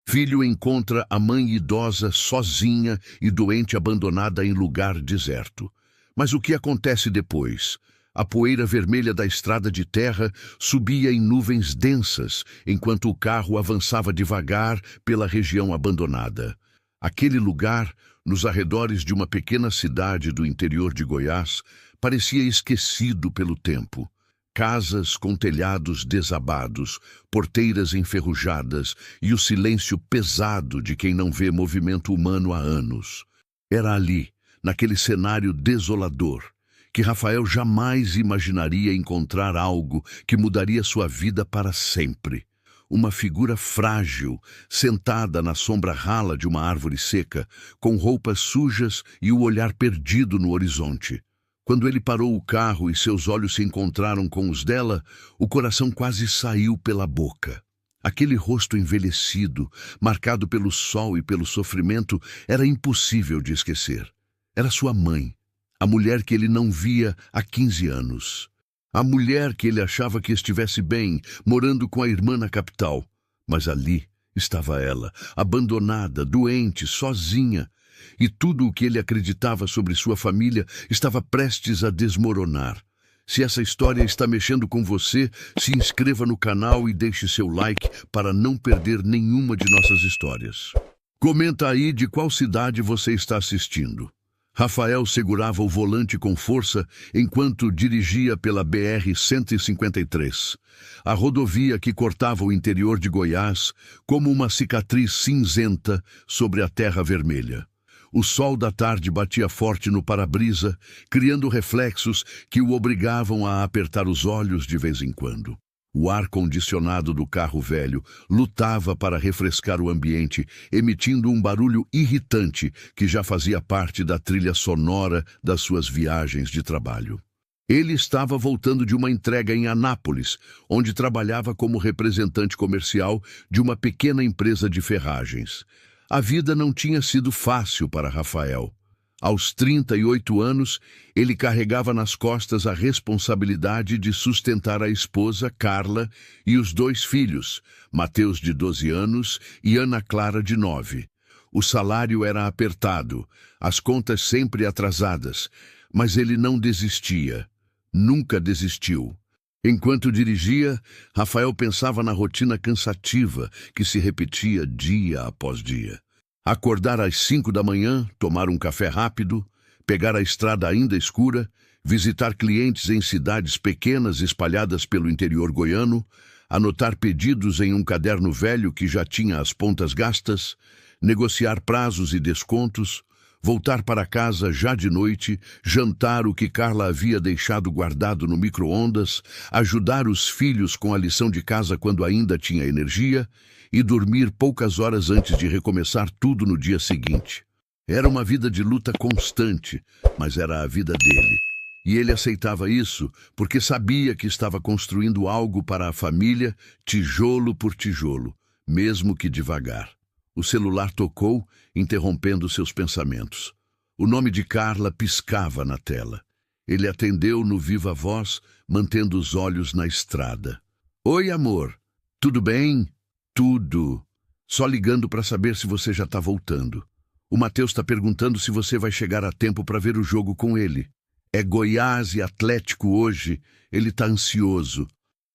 Filho encontra a mãe idosa sozinha e doente abandonada em lugar deserto. Mas o que acontece depois? A poeira vermelha da estrada de terra subia em nuvens densas, enquanto o carro avançava devagar pela região abandonada. Aquele lugar, nos arredores de uma pequena cidade do interior de Goiás, parecia esquecido pelo tempo. Casas com telhados desabados, porteiras enferrujadas e o silêncio pesado de quem não vê movimento humano há anos. Era ali, naquele cenário desolador, que Rafael jamais imaginaria encontrar algo que mudaria sua vida para sempre. Uma figura frágil, sentada na sombra rala de uma árvore seca, com roupas sujas e o olhar perdido no horizonte. Quando ele parou o carro e seus olhos se encontraram com os dela, o coração quase saiu pela boca. Aquele rosto envelhecido, marcado pelo sol e pelo sofrimento, era impossível de esquecer. Era sua mãe, a mulher que ele não via há 15 anos. A mulher que ele achava que estivesse bem, morando com a irmã na capital. Mas ali estava ela, abandonada, doente, sozinha. E tudo o que ele acreditava sobre sua família estava prestes a desmoronar. Se essa história está mexendo com você, se inscreva no canal e deixe seu like para não perder nenhuma de nossas histórias. Comenta aí de qual cidade você está assistindo. Rafael segurava o volante com força enquanto dirigia pela BR-153, a rodovia que cortava o interior de Goiás como uma cicatriz cinzenta sobre a terra vermelha. O sol da tarde batia forte no para-brisa, criando reflexos que o obrigavam a apertar os olhos de vez em quando. O ar-condicionado do carro velho lutava para refrescar o ambiente, emitindo um barulho irritante que já fazia parte da trilha sonora das suas viagens de trabalho. Ele estava voltando de uma entrega em Anápolis, onde trabalhava como representante comercial de uma pequena empresa de ferragens. A vida não tinha sido fácil para Rafael. Aos 38 anos, ele carregava nas costas a responsabilidade de sustentar a esposa, Carla, e os 2 filhos, Mateus, de 12 anos, e Ana Clara, de 9. O salário era apertado, as contas sempre atrasadas, mas ele não desistia. Nunca desistiu. Enquanto dirigia, Rafael pensava na rotina cansativa que se repetia dia após dia. Acordar às 5 da manhã, tomar um café rápido, pegar a estrada ainda escura, visitar clientes em cidades pequenas espalhadas pelo interior goiano, anotar pedidos em um caderno velho que já tinha as pontas gastas, negociar prazos e descontos, voltar para casa já de noite, jantar o que Carla havia deixado guardado no micro-ondas, ajudar os filhos com a lição de casa quando ainda tinha energia e dormir poucas horas antes de recomeçar tudo no dia seguinte. Era uma vida de luta constante, mas era a vida dele. E ele aceitava isso porque sabia que estava construindo algo para a família, tijolo por tijolo, mesmo que devagar. O celular tocou, interrompendo seus pensamentos. O nome de Carla piscava na tela. Ele atendeu no viva voz, mantendo os olhos na estrada. Oi, amor. Tudo bem? Tudo. Só ligando para saber se você já está voltando. O Mateus está perguntando se você vai chegar a tempo para ver o jogo com ele. É Goiás e Atlético hoje. Ele está ansioso.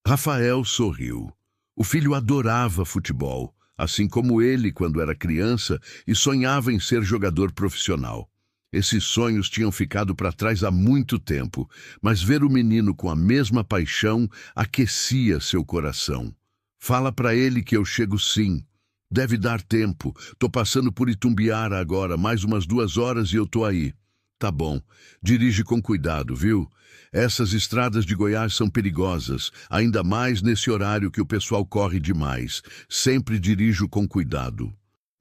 Rafael sorriu. O filho adorava futebol, assim como ele quando era criança e sonhava em ser jogador profissional. Esses sonhos tinham ficado para trás há muito tempo, mas ver o menino com a mesma paixão aquecia seu coração. Fala para ele que eu chego sim. Deve dar tempo. Tô passando por Itumbiara agora, mais umas 2 horas e eu tô aí. Tá bom. Dirige com cuidado, viu? Essas estradas de Goiás são perigosas, ainda mais nesse horário que o pessoal corre demais. Sempre dirijo com cuidado.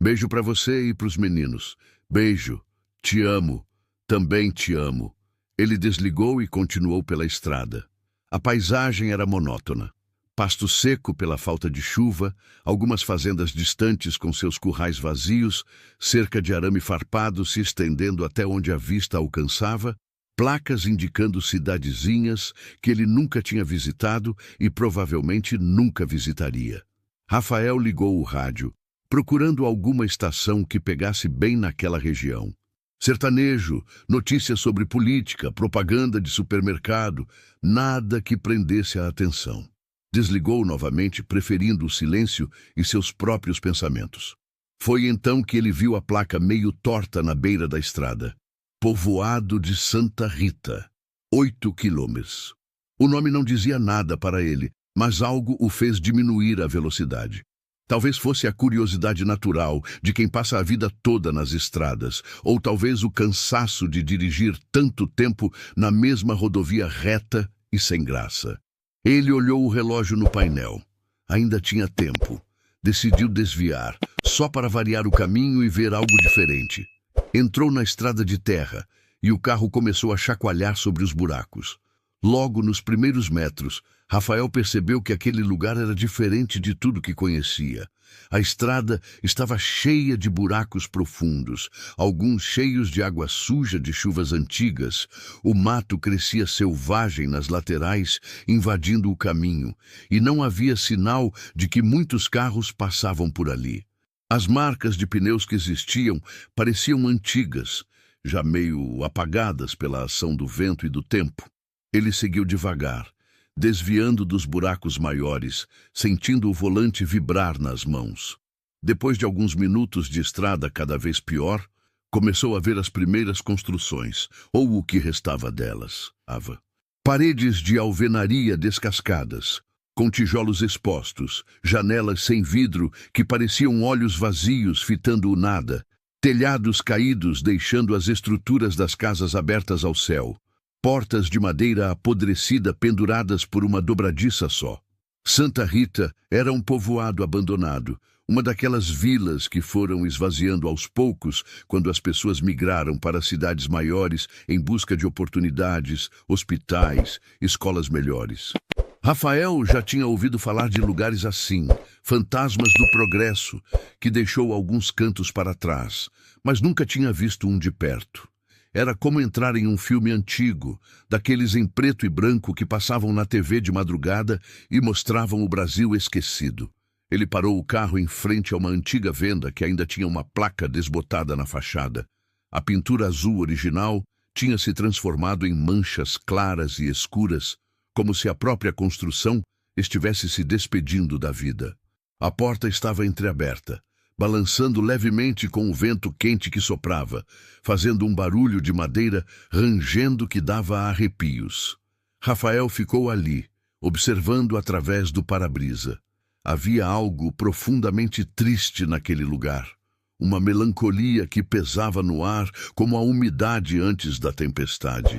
Beijo para você e para os meninos. Beijo. Te amo. Também te amo. Ele desligou e continuou pela estrada. A paisagem era monótona. Pasto seco pela falta de chuva, algumas fazendas distantes com seus currais vazios, cerca de arame farpado se estendendo até onde a vista alcançava, placas indicando cidadezinhas que ele nunca tinha visitado e provavelmente nunca visitaria. Rafael ligou o rádio. procurando alguma estação que pegasse bem naquela região. Sertanejo, notícias sobre política, propaganda de supermercado, nada que prendesse a atenção. Desligou novamente, preferindo o silêncio e seus próprios pensamentos. Foi então que ele viu a placa meio torta na beira da estrada. Povoado de Santa Rita, 8 quilômetros. O nome não dizia nada para ele, mas algo o fez diminuir a velocidade. Talvez fosse a curiosidade natural de quem passa a vida toda nas estradas, ou talvez o cansaço de dirigir tanto tempo na mesma rodovia reta e sem graça. Ele olhou o relógio no painel. Ainda tinha tempo. Decidiu desviar, só para variar o caminho e ver algo diferente. Entrou na estrada de terra e o carro começou a chacoalhar sobre os buracos. Logo nos primeiros metros, Rafael percebeu que aquele lugar era diferente de tudo que conhecia. A estrada estava cheia de buracos profundos, alguns cheios de água suja de chuvas antigas. O mato crescia selvagem nas laterais, invadindo o caminho, e não havia sinal de que muitos carros passavam por ali. As marcas de pneus que existiam pareciam antigas, já meio apagadas pela ação do vento e do tempo. Ele seguiu devagar, desviando dos buracos maiores, sentindo o volante vibrar nas mãos. Depois de alguns minutos de estrada cada vez pior, começou a ver as primeiras construções, ou o que restava delas. Paredes de alvenaria descascadas, com tijolos expostos, janelas sem vidro que pareciam olhos vazios fitando o nada, telhados caídos deixando as estruturas das casas abertas ao céu. Portas de madeira apodrecida penduradas por uma dobradiça só. Santa Rita era um povoado abandonado, uma daquelas vilas que foram esvaziando aos poucos quando as pessoas migraram para cidades maiores em busca de oportunidades, hospitais, escolas melhores. Rafael já tinha ouvido falar de lugares assim, fantasmas do progresso, que deixou alguns cantos para trás, mas nunca tinha visto um de perto. Era como entrar em um filme antigo, daqueles em preto e branco que passavam na TV de madrugada e mostravam o Brasil esquecido. Ele parou o carro em frente a uma antiga venda que ainda tinha uma placa desbotada na fachada. A pintura azul original tinha se transformado em manchas claras e escuras, como se a própria construção estivesse se despedindo da vida. A porta estava entreaberta, balançando levemente com o vento quente que soprava, fazendo um barulho de madeira rangendo que dava arrepios. Rafael ficou ali, observando através do para-brisa. Havia algo profundamente triste naquele lugar, uma melancolia que pesava no ar como a umidade antes da tempestade.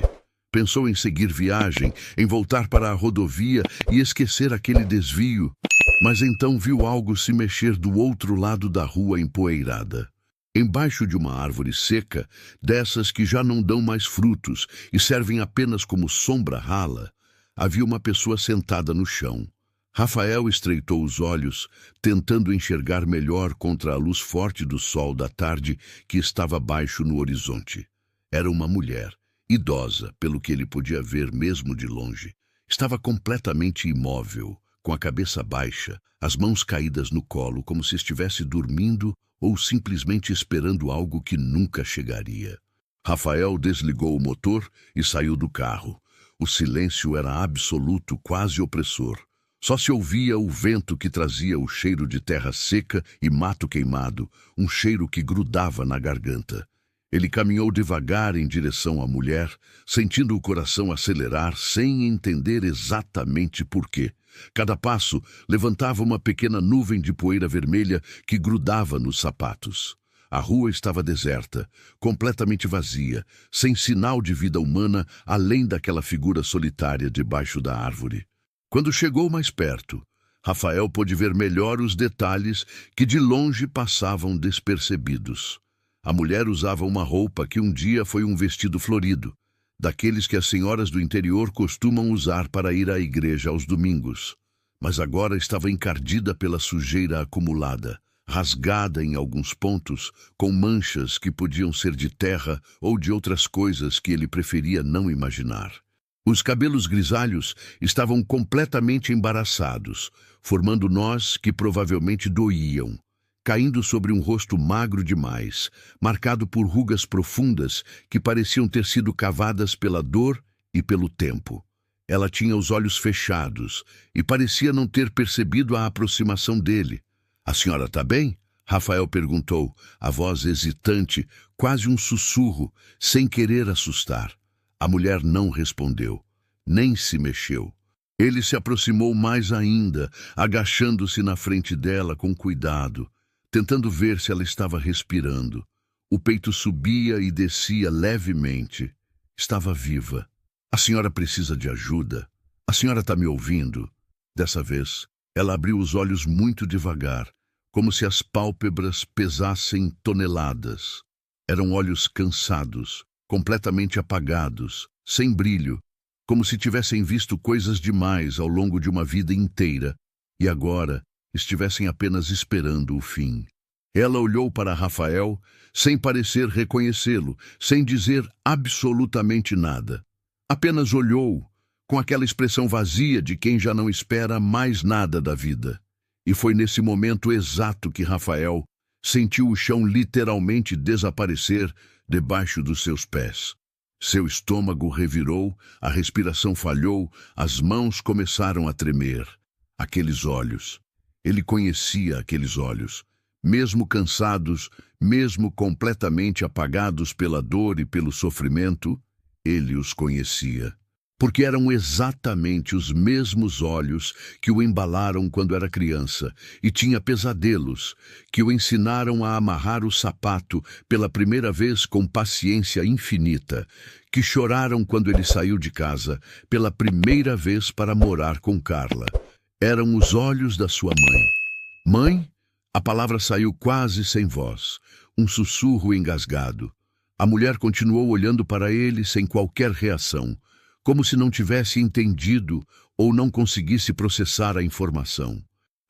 Pensou em seguir viagem, em voltar para a rodovia e esquecer aquele desvio, mas então viu algo se mexer do outro lado da rua empoeirada. Embaixo de uma árvore seca, dessas que já não dão mais frutos e servem apenas como sombra rala, havia uma pessoa sentada no chão. Rafael estreitou os olhos, tentando enxergar melhor contra a luz forte do sol da tarde que estava baixo no horizonte. Era uma mulher, idosa, pelo que ele podia ver mesmo de longe. Estava completamente imóvel, com a cabeça baixa, as mãos caídas no colo, como se estivesse dormindo ou simplesmente esperando algo que nunca chegaria. Rafael desligou o motor e saiu do carro. O silêncio era absoluto, quase opressor. Só se ouvia o vento que trazia o cheiro de terra seca e mato queimado, um cheiro que grudava na garganta. Ele caminhou devagar em direção à mulher, sentindo o coração acelerar sem entender exatamente por quê. Cada passo levantava uma pequena nuvem de poeira vermelha que grudava nos sapatos. A rua estava deserta, completamente vazia, sem sinal de vida humana além daquela figura solitária debaixo da árvore. Quando chegou mais perto, Rafael pôde ver melhor os detalhes que de longe passavam despercebidos. A mulher usava uma roupa que um dia foi um vestido florido, daqueles que as senhoras do interior costumam usar para ir à igreja aos domingos. Mas agora estava encardida pela sujeira acumulada, rasgada em alguns pontos, com manchas que podiam ser de terra ou de outras coisas que ele preferia não imaginar. Os cabelos grisalhos estavam completamente embaraçados, formando nós que provavelmente doíam. caindo sobre um rosto magro demais, marcado por rugas profundas que pareciam ter sido cavadas pela dor e pelo tempo. Ela tinha os olhos fechados e parecia não ter percebido a aproximação dele. "A senhora está bem?" Rafael perguntou, a voz hesitante, quase um sussurro, sem querer assustar. A mulher não respondeu, nem se mexeu. Ele se aproximou mais ainda, agachando-se na frente dela com cuidado, tentando ver se ela estava respirando. O peito subia e descia levemente. Estava viva. "A senhora precisa de ajuda? A senhora está me ouvindo?" Dessa vez, ela abriu os olhos muito devagar, como se as pálpebras pesassem toneladas. Eram olhos cansados, completamente apagados, sem brilho, como se tivessem visto coisas demais ao longo de uma vida inteira e agora estivessem apenas esperando o fim. Ela olhou para Rafael, sem parecer reconhecê-lo, sem dizer absolutamente nada. Apenas olhou, com aquela expressão vazia de quem já não espera mais nada da vida. E foi nesse momento exato que Rafael sentiu o chão literalmente desaparecer debaixo dos seus pés. Seu estômago revirou, a respiração falhou, as mãos começaram a tremer. Aqueles olhos. Ele conhecia aqueles olhos. Mesmo cansados, mesmo completamente apagados pela dor e pelo sofrimento, ele os conhecia. Porque eram exatamente os mesmos olhos que o embalaram quando era criança e tinha pesadelos, que o ensinaram a amarrar o sapato pela primeira vez com paciência infinita, que choraram quando ele saiu de casa pela primeira vez para morar com Carla. Eram os olhos da sua mãe. "Mãe?" A palavra saiu quase sem voz, um sussurro engasgado. A mulher continuou olhando para ele sem qualquer reação, como se não tivesse entendido ou não conseguisse processar a informação.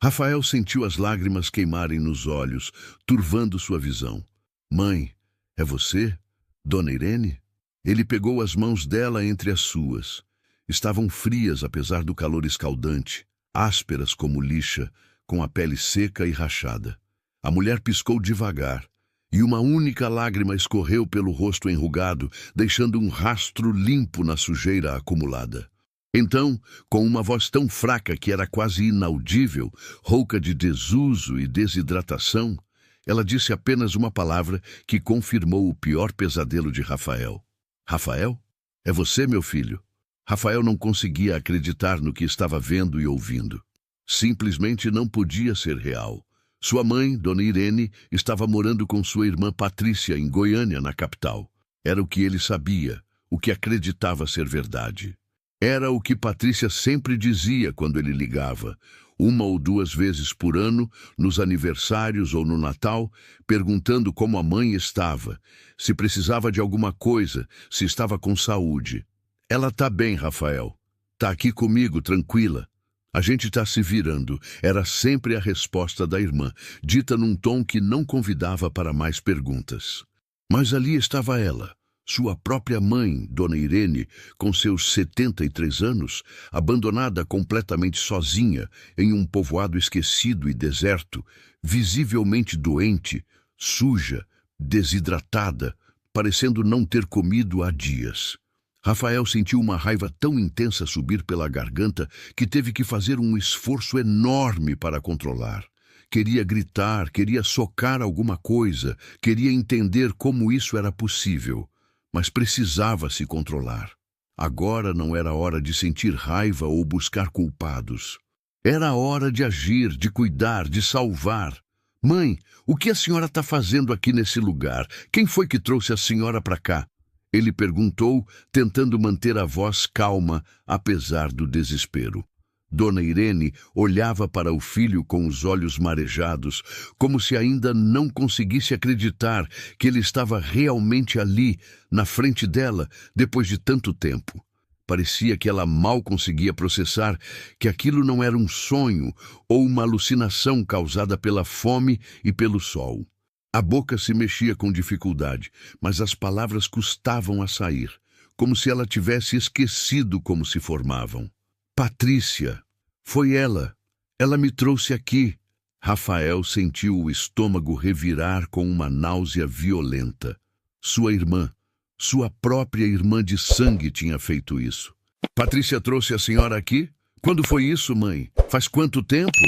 Rafael sentiu as lágrimas queimarem nos olhos, turvando sua visão. "Mãe, é você? Dona Irene?" Ele pegou as mãos dela entre as suas. Estavam frias apesar do calor escaldante, ásperas como lixa, com a pele seca e rachada. A mulher piscou devagar, e uma única lágrima escorreu pelo rosto enrugado, deixando um rastro limpo na sujeira acumulada. Então, com uma voz tão fraca que era quase inaudível, rouca de desuso e desidratação, ela disse apenas uma palavra que confirmou o pior pesadelo de Rafael. "Rafael? É você, meu filho?" Rafael não conseguia acreditar no que estava vendo e ouvindo. Simplesmente não podia ser real. Sua mãe, Dona Irene, estava morando com sua irmã Patrícia em Goiânia, na capital. Era o que ele sabia, o que acreditava ser verdade. Era o que Patrícia sempre dizia quando ele ligava, 1 ou 2 vezes por ano, nos aniversários ou no Natal, perguntando como a mãe estava, se precisava de alguma coisa, se estava com saúde. "Ela tá bem, Rafael. Tá aqui comigo, tranquila. A gente tá se virando", era sempre a resposta da irmã, dita num tom que não convidava para mais perguntas. Mas ali estava ela, sua própria mãe, Dona Irene, com seus 73 anos, abandonada completamente sozinha em um povoado esquecido e deserto, visivelmente doente, suja, desidratada, parecendo não ter comido há dias. Rafael sentiu uma raiva tão intensa subir pela garganta que teve que fazer um esforço enorme para controlar. Queria gritar, queria socar alguma coisa, queria entender como isso era possível, mas precisava se controlar. Agora não era hora de sentir raiva ou buscar culpados. Era hora de agir, de cuidar, de salvar. "Mãe, o que a senhora está fazendo aqui nesse lugar? Quem foi que trouxe a senhora para cá?" Ele perguntou, tentando manter a voz calma, apesar do desespero. Dona Irene olhava para o filho com os olhos marejados, como se ainda não conseguisse acreditar que ele estava realmente ali, na frente dela, depois de tanto tempo. Parecia que ela mal conseguia processar que aquilo não era um sonho ou uma alucinação causada pela fome e pelo sol. A boca se mexia com dificuldade, mas as palavras custavam a sair, como se ela tivesse esquecido como se formavam. "Patrícia, foi ela. Ela me trouxe aqui. Rafael sentiu o estômago revirar com uma náusea violenta. Sua irmã, sua própria irmã de sangue tinha feito isso. Patrícia trouxe a senhora aqui? Quando foi isso, mãe? Faz quanto tempo?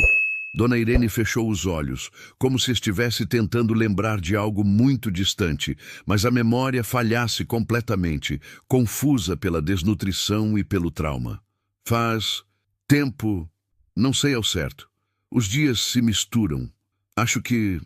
Dona Irene fechou os olhos, como se estivesse tentando lembrar de algo muito distante, mas a memória falhasse completamente, confusa pela desnutrição e pelo trauma. Faz tempo, não sei ao certo. Os dias se misturam. Acho que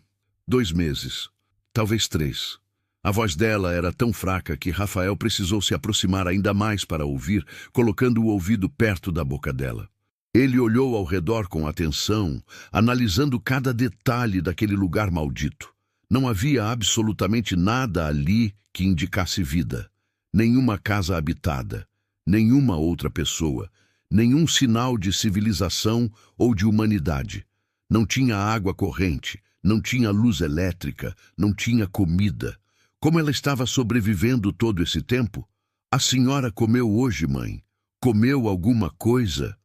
2 meses, talvez 3. A voz dela era tão fraca que Rafael precisou se aproximar ainda mais para ouvir, colocando o ouvido perto da boca dela. Ele olhou ao redor com atenção, analisando cada detalhe daquele lugar maldito. Não havia absolutamente nada ali que indicasse vida. Nenhuma casa habitada, nenhuma outra pessoa, nenhum sinal de civilização ou de humanidade. Não tinha água corrente, não tinha luz elétrica, não tinha comida. Como ela estava sobrevivendo todo esse tempo? A senhora comeu hoje, mãe? Comeu alguma coisa?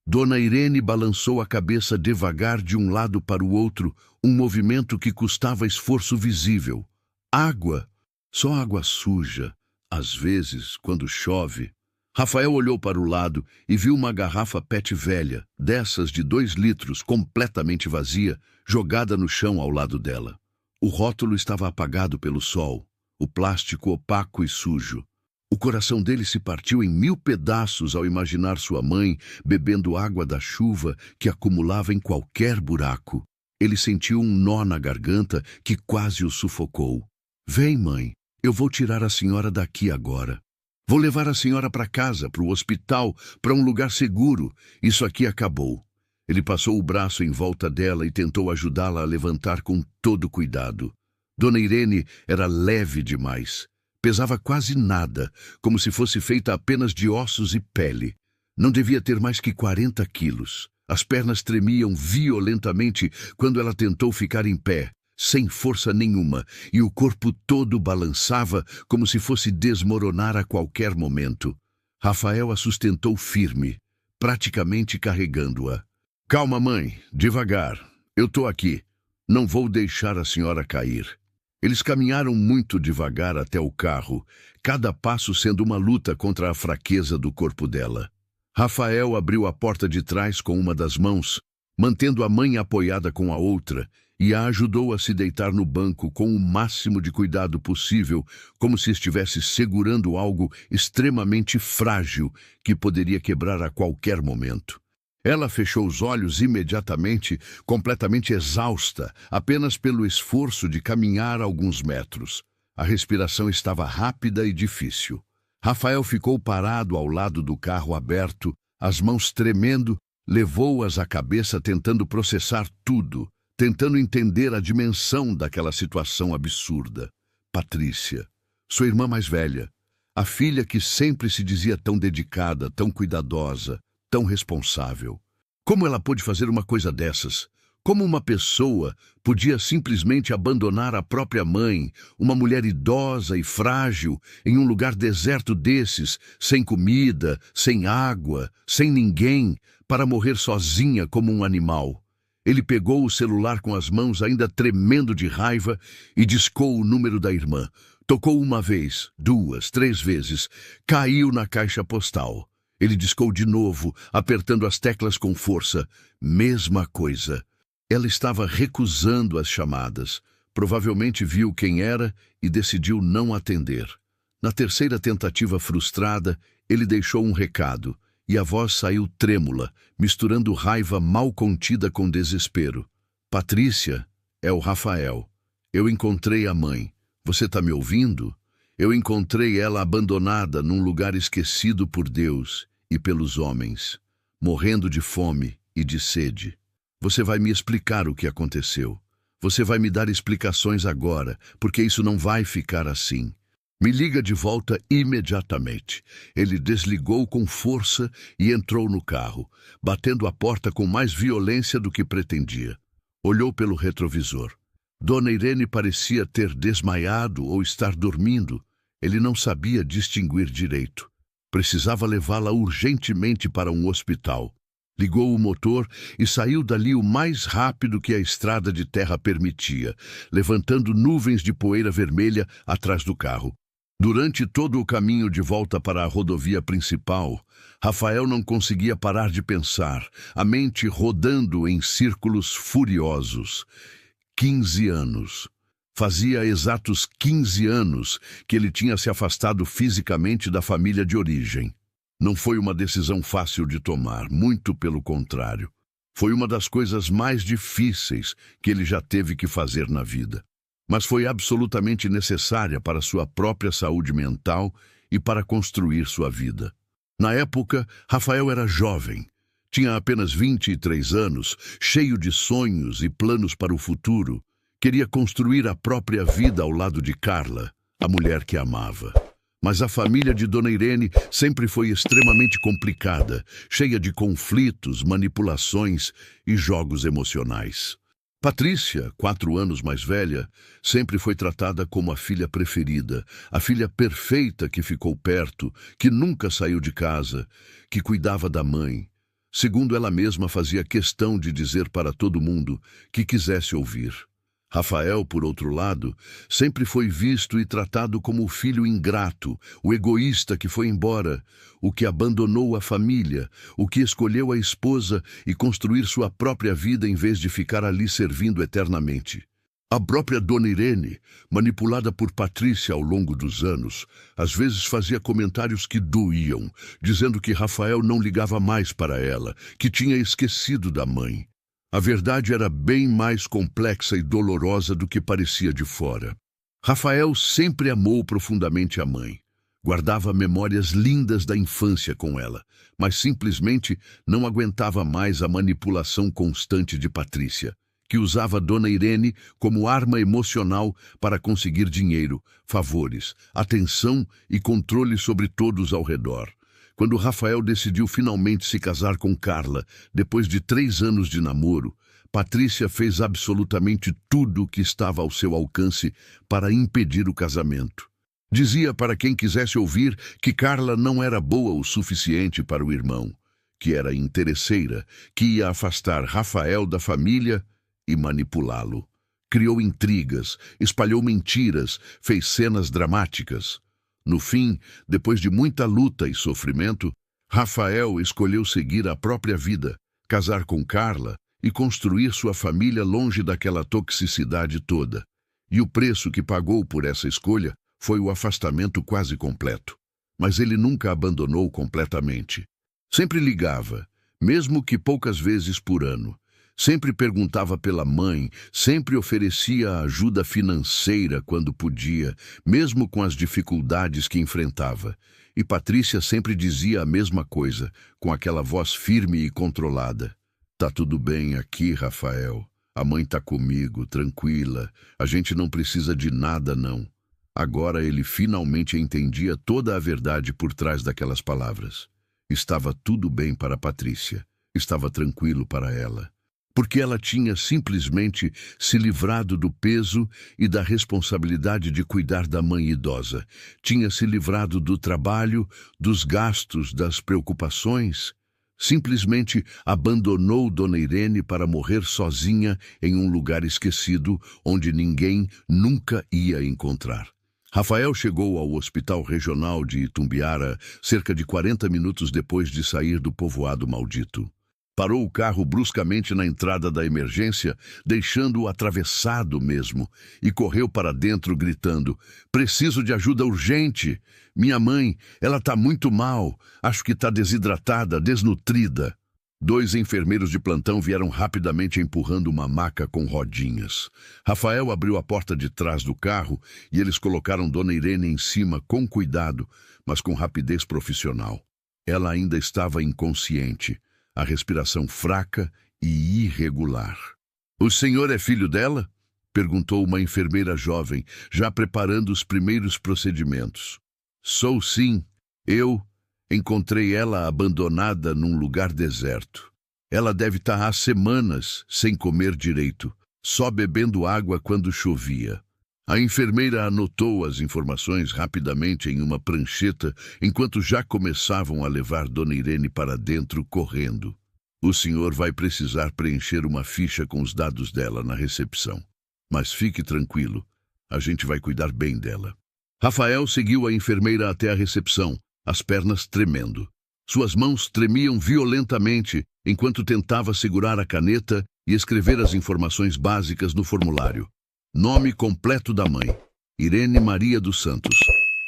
Dona Irene balançou a cabeça devagar de um lado para o outro, um movimento que custava esforço visível. Água, só água suja, às vezes, quando chove. Rafael olhou para o lado e viu uma garrafa PET velha, dessas de 2 litros, completamente vazia, jogada no chão ao lado dela. O rótulo estava apagado pelo sol, o plástico opaco e sujo. O coração dele se partiu em 1000 pedaços ao imaginar sua mãe bebendo água da chuva que acumulava em qualquer buraco. Ele sentiu um nó na garganta que quase o sufocou. Vem, mãe, eu vou tirar a senhora daqui agora. Vou levar a senhora para casa, para o hospital, para um lugar seguro. Isso aqui acabou. Ele passou o braço em volta dela e tentou ajudá-la a levantar com todo cuidado. Dona Irene era leve demais. Pesava quase nada, como se fosse feita apenas de ossos e pele. Não devia ter mais que 40 quilos. As pernas tremiam violentamente quando ela tentou ficar em pé, sem força nenhuma, e o corpo todo balançava como se fosse desmoronar a qualquer momento. Rafael a sustentou firme, praticamente carregando-a. Calma, mãe, devagar. Eu tô aqui. Não vou deixar a senhora cair. Eles caminharam muito devagar até o carro, cada passo sendo uma luta contra a fraqueza do corpo dela. Rafael abriu a porta de trás com uma das mãos, mantendo a mãe apoiada com a outra, e a ajudou a se deitar no banco com o máximo de cuidado possível, como se estivesse segurando algo extremamente frágil que poderia quebrar a qualquer momento. Ela fechou os olhos imediatamente, completamente exausta, apenas pelo esforço de caminhar alguns metros. A respiração estava rápida e difícil. Rafael ficou parado ao lado do carro aberto, as mãos tremendo, levou-as à cabeça tentando processar tudo, tentando entender a dimensão daquela situação absurda. Patrícia, sua irmã mais velha, a filha que sempre se dizia tão dedicada, tão cuidadosa, tão responsável. Como ela pôde fazer uma coisa dessas? Como uma pessoa podia simplesmente abandonar a própria mãe, uma mulher idosa e frágil, em um lugar deserto desses, sem comida, sem água, sem ninguém, para morrer sozinha como um animal? Ele pegou o celular com as mãos ainda tremendo de raiva e discou o número da irmã. Tocou 1 vez, 2, 3 vezes. Caiu na caixa postal. Ele discou de novo, apertando as teclas com força. Mesma coisa. Ela estava recusando as chamadas. Provavelmente viu quem era e decidiu não atender. Na terceira tentativa frustrada, ele deixou um recado, e a voz saiu trêmula, misturando raiva mal contida com desespero. Patrícia, é o Rafael. Eu encontrei a mãe. Você está me ouvindo? Eu encontrei ela abandonada num lugar esquecido por Deus e pelos homens, morrendo de fome e de sede. Você vai me explicar o que aconteceu. Você vai me dar explicações agora, porque isso não vai ficar assim. Me liga de volta imediatamente. Ele desligou com força e entrou no carro, batendo a porta com mais violência do que pretendia. Olhou pelo retrovisor. Dona Irene parecia ter desmaiado ou estar dormindo. Ele não sabia distinguir direito. Precisava levá-la urgentemente para um hospital. Ligou o motor e saiu dali o mais rápido que a estrada de terra permitia, levantando nuvens de poeira vermelha atrás do carro. Durante todo o caminho de volta para a rodovia principal, Rafael não conseguia parar de pensar, a mente rodando em círculos furiosos. 15 anos. Fazia exatos 15 anos que ele tinha se afastado fisicamente da família de origem. Não foi uma decisão fácil de tomar, muito pelo contrário. Foi uma das coisas mais difíceis que ele já teve que fazer na vida. Mas foi absolutamente necessária para sua própria saúde mental e para construir sua vida. Na época, Rafael era jovem. Tinha apenas 23 anos, cheio de sonhos e planos para o futuro. Queria construir a própria vida ao lado de Carla, a mulher que amava. Mas a família de Dona Irene sempre foi extremamente complicada, cheia de conflitos, manipulações e jogos emocionais. Patrícia, 4 anos mais velha, sempre foi tratada como a filha preferida, a filha perfeita que ficou perto, que nunca saiu de casa, que cuidava da mãe. Segundo ela mesma, fazia questão de dizer para todo mundo que quisesse ouvir. Rafael, por outro lado, sempre foi visto e tratado como o filho ingrato, o egoísta que foi embora, o que abandonou a família, o que escolheu a esposa e construir sua própria vida em vez de ficar ali servindo eternamente. A própria Dona Irene, manipulada por Patrícia ao longo dos anos, às vezes fazia comentários que doíam, dizendo que Rafael não ligava mais para ela, que tinha esquecido da mãe. A verdade era bem mais complexa e dolorosa do que parecia de fora. Rafael sempre amou profundamente a mãe. Guardava memórias lindas da infância com ela, mas simplesmente não aguentava mais a manipulação constante de Patrícia, que usava Dona Irene como arma emocional para conseguir dinheiro, favores, atenção e controle sobre todos ao redor. Quando Rafael decidiu finalmente se casar com Carla, depois de 3 anos de namoro, Patrícia fez absolutamente tudo o que estava ao seu alcance para impedir o casamento. Dizia para quem quisesse ouvir que Carla não era boa o suficiente para o irmão, que era interesseira, que ia afastar Rafael da família e manipulá-lo. Criou intrigas, espalhou mentiras, fez cenas dramáticas. No fim, depois de muita luta e sofrimento, Rafael escolheu seguir a própria vida, casar com Carla e construir sua família longe daquela toxicidade toda. E o preço que pagou por essa escolha foi o afastamento quase completo. Mas ele nunca abandonou completamente. Sempre ligava, mesmo que poucas vezes por ano. Sempre perguntava pela mãe, sempre oferecia ajuda financeira quando podia, mesmo com as dificuldades que enfrentava. E Patrícia sempre dizia a mesma coisa, com aquela voz firme e controlada. "Tá tudo bem aqui, Rafael. A mãe tá comigo, tranquila. A gente não precisa de nada, não." Agora ele finalmente entendia toda a verdade por trás daquelas palavras. Estava tudo bem para Patrícia. Estava tranquilo para ela. Porque ela tinha simplesmente se livrado do peso e da responsabilidade de cuidar da mãe idosa. Tinha se livrado do trabalho, dos gastos, das preocupações. Simplesmente abandonou Dona Irene para morrer sozinha em um lugar esquecido, onde ninguém nunca ia encontrar. Rafael chegou ao Hospital Regional de Itumbiara cerca de 40 minutos depois de sair do povoado maldito. Parou o carro bruscamente na entrada da emergência, deixando-o atravessado mesmo, e correu para dentro gritando: "Preciso de ajuda urgente! Minha mãe, ela está muito mal. Acho que está desidratada, desnutrida." 2 enfermeiros de plantão vieram rapidamente empurrando uma maca com rodinhas. Rafael abriu a porta de trás do carro e eles colocaram Dona Irene em cima com cuidado, mas com rapidez profissional. Ela ainda estava inconsciente, a respiração fraca e irregular. "O senhor é filho dela?" perguntou uma enfermeira jovem, já preparando os primeiros procedimentos. "Sou sim. Eu encontrei ela abandonada num lugar deserto. Ela deve estar há semanas sem comer direito, só bebendo água quando chovia." A enfermeira anotou as informações rapidamente em uma prancheta, enquanto já começavam a levar Dona Irene para dentro correndo. O senhor vai precisar preencher uma ficha com os dados dela na recepção. Mas fique tranquilo, a gente vai cuidar bem dela. Rafael seguiu a enfermeira até a recepção, as pernas tremendo. Suas mãos tremiam violentamente enquanto tentava segurar a caneta e escrever as informações básicas no formulário. Nome completo da mãe: Irene Maria dos Santos.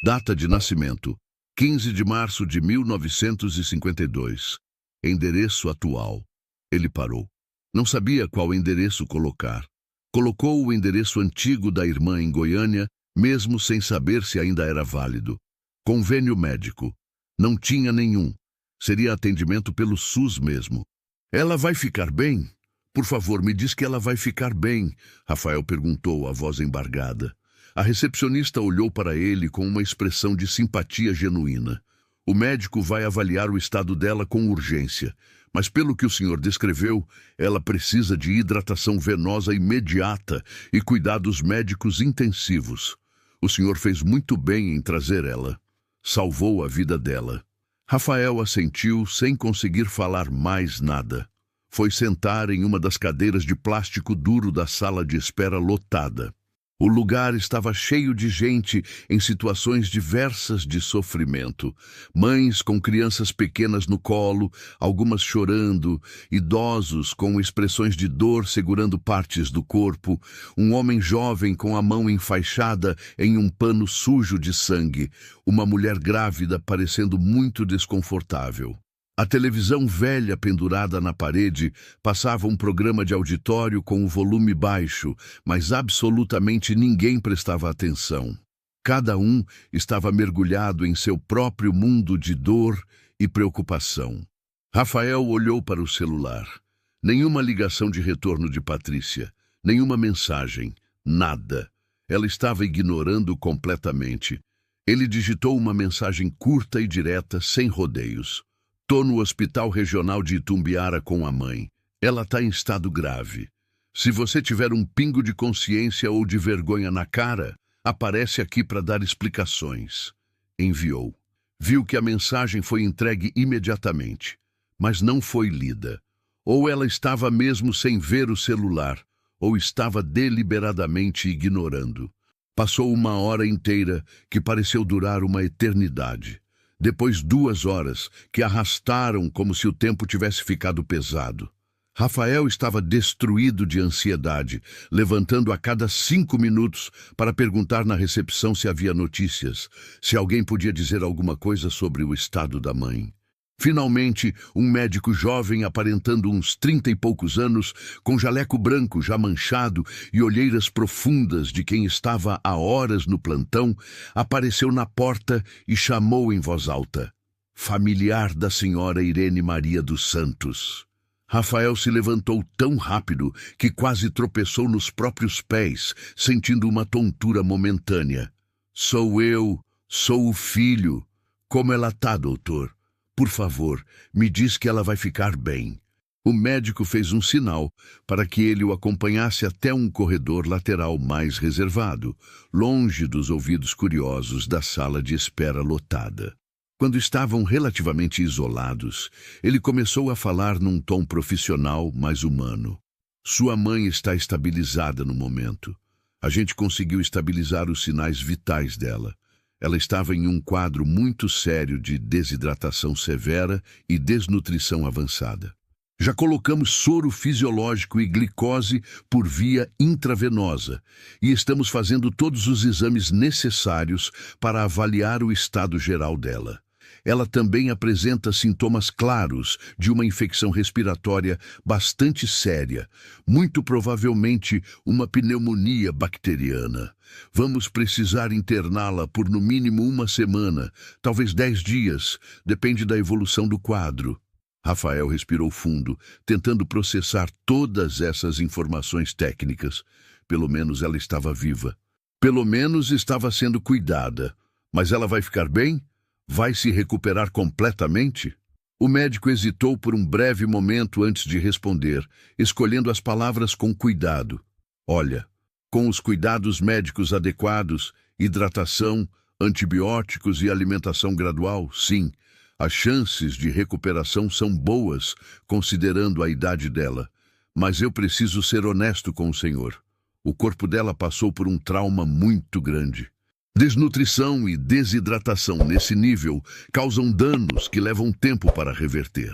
Data de nascimento: 15 de março de 1952. Endereço atual. Ele parou. Não sabia qual endereço colocar. Colocou o endereço antigo da irmã em Goiânia, mesmo sem saber se ainda era válido. Convênio médico. Não tinha nenhum. Seria atendimento pelo SUS mesmo. Ela vai ficar bem? Por favor, me diz que ela vai ficar bem, Rafael perguntou, a voz embargada. A recepcionista olhou para ele com uma expressão de simpatia genuína. O médico vai avaliar o estado dela com urgência, mas pelo que o senhor descreveu, ela precisa de hidratação venosa imediata e cuidados médicos intensivos. O senhor fez muito bem em trazer ela. Salvou a vida dela. Rafael assentiu sem conseguir falar mais nada. Foi sentar em uma das cadeiras de plástico duro da sala de espera lotada. O lugar estava cheio de gente em situações diversas de sofrimento. Mães com crianças pequenas no colo, algumas chorando, idosos com expressões de dor segurando partes do corpo, um homem jovem com a mão enfaixada em um pano sujo de sangue, uma mulher grávida parecendo muito desconfortável. A televisão velha pendurada na parede passava um programa de auditório com o volume baixo, mas absolutamente ninguém prestava atenção. Cada um estava mergulhado em seu próprio mundo de dor e preocupação. Rafael olhou para o celular. Nenhuma ligação de retorno de Patrícia, nenhuma mensagem, nada. Ela estava ignorando completamente. Ele digitou uma mensagem curta e direta, sem rodeios. Tô no Hospital Regional de Itumbiara com a mãe. Ela tá em estado grave. Se você tiver um pingo de consciência ou de vergonha na cara, aparece aqui para dar explicações. Enviou. Viu que a mensagem foi entregue imediatamente, mas não foi lida. Ou ela estava mesmo sem ver o celular, ou estava deliberadamente ignorando. Passou uma hora inteira que pareceu durar uma eternidade. Depois 2 horas, que arrastaram como se o tempo tivesse ficado pesado. Rafael estava destruído de ansiedade, levantando a cada 5 minutos para perguntar na recepção se havia notícias, se alguém podia dizer alguma coisa sobre o estado da mãe. Finalmente, um médico jovem, aparentando uns 30 e poucos anos, com jaleco branco já manchado e olheiras profundas de quem estava há horas no plantão, apareceu na porta e chamou em voz alta: familiar da senhora Irene Maria dos Santos. Rafael se levantou tão rápido que quase tropeçou nos próprios pés, sentindo uma tontura momentânea. Sou eu, sou o filho. Como ela tá, doutor? Por favor, me diz que ela vai ficar bem. O médico fez um sinal para que ele o acompanhasse até um corredor lateral mais reservado, longe dos ouvidos curiosos da sala de espera lotada. Quando estavam relativamente isolados, ele começou a falar num tom profissional, mas humano. Sua mãe está estabilizada no momento. A gente conseguiu estabilizar os sinais vitais dela. Ela estava em um quadro muito sério de desidratação severa e desnutrição avançada. Já colocamos soro fisiológico e glicose por via intravenosa e estamos fazendo todos os exames necessários para avaliar o estado geral dela. Ela também apresenta sintomas claros de uma infecção respiratória bastante séria, muito provavelmente uma pneumonia bacteriana. Vamos precisar interná-la por no mínimo 1 semana, talvez 10 dias, depende da evolução do quadro. Rafael respirou fundo, tentando processar todas essas informações técnicas. Pelo menos ela estava viva. Pelo menos estava sendo cuidada. Mas ela vai ficar bem? Vai se recuperar completamente? O médico hesitou por um breve momento antes de responder, escolhendo as palavras com cuidado. Olha, com os cuidados médicos adequados, hidratação, antibióticos e alimentação gradual, sim, As chances de recuperação são boas, considerando a idade dela. Mas eu preciso ser honesto com o senhor. O corpo dela passou por um trauma muito grande. Desnutrição e desidratação nesse nível causam danos que levam tempo para reverter.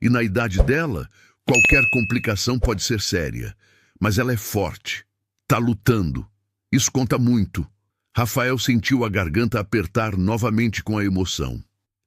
E na idade dela, qualquer complicação pode ser séria. Mas ela é forte. Está lutando. Isso conta muito. Rafael sentiu a garganta apertar novamente com a emoção.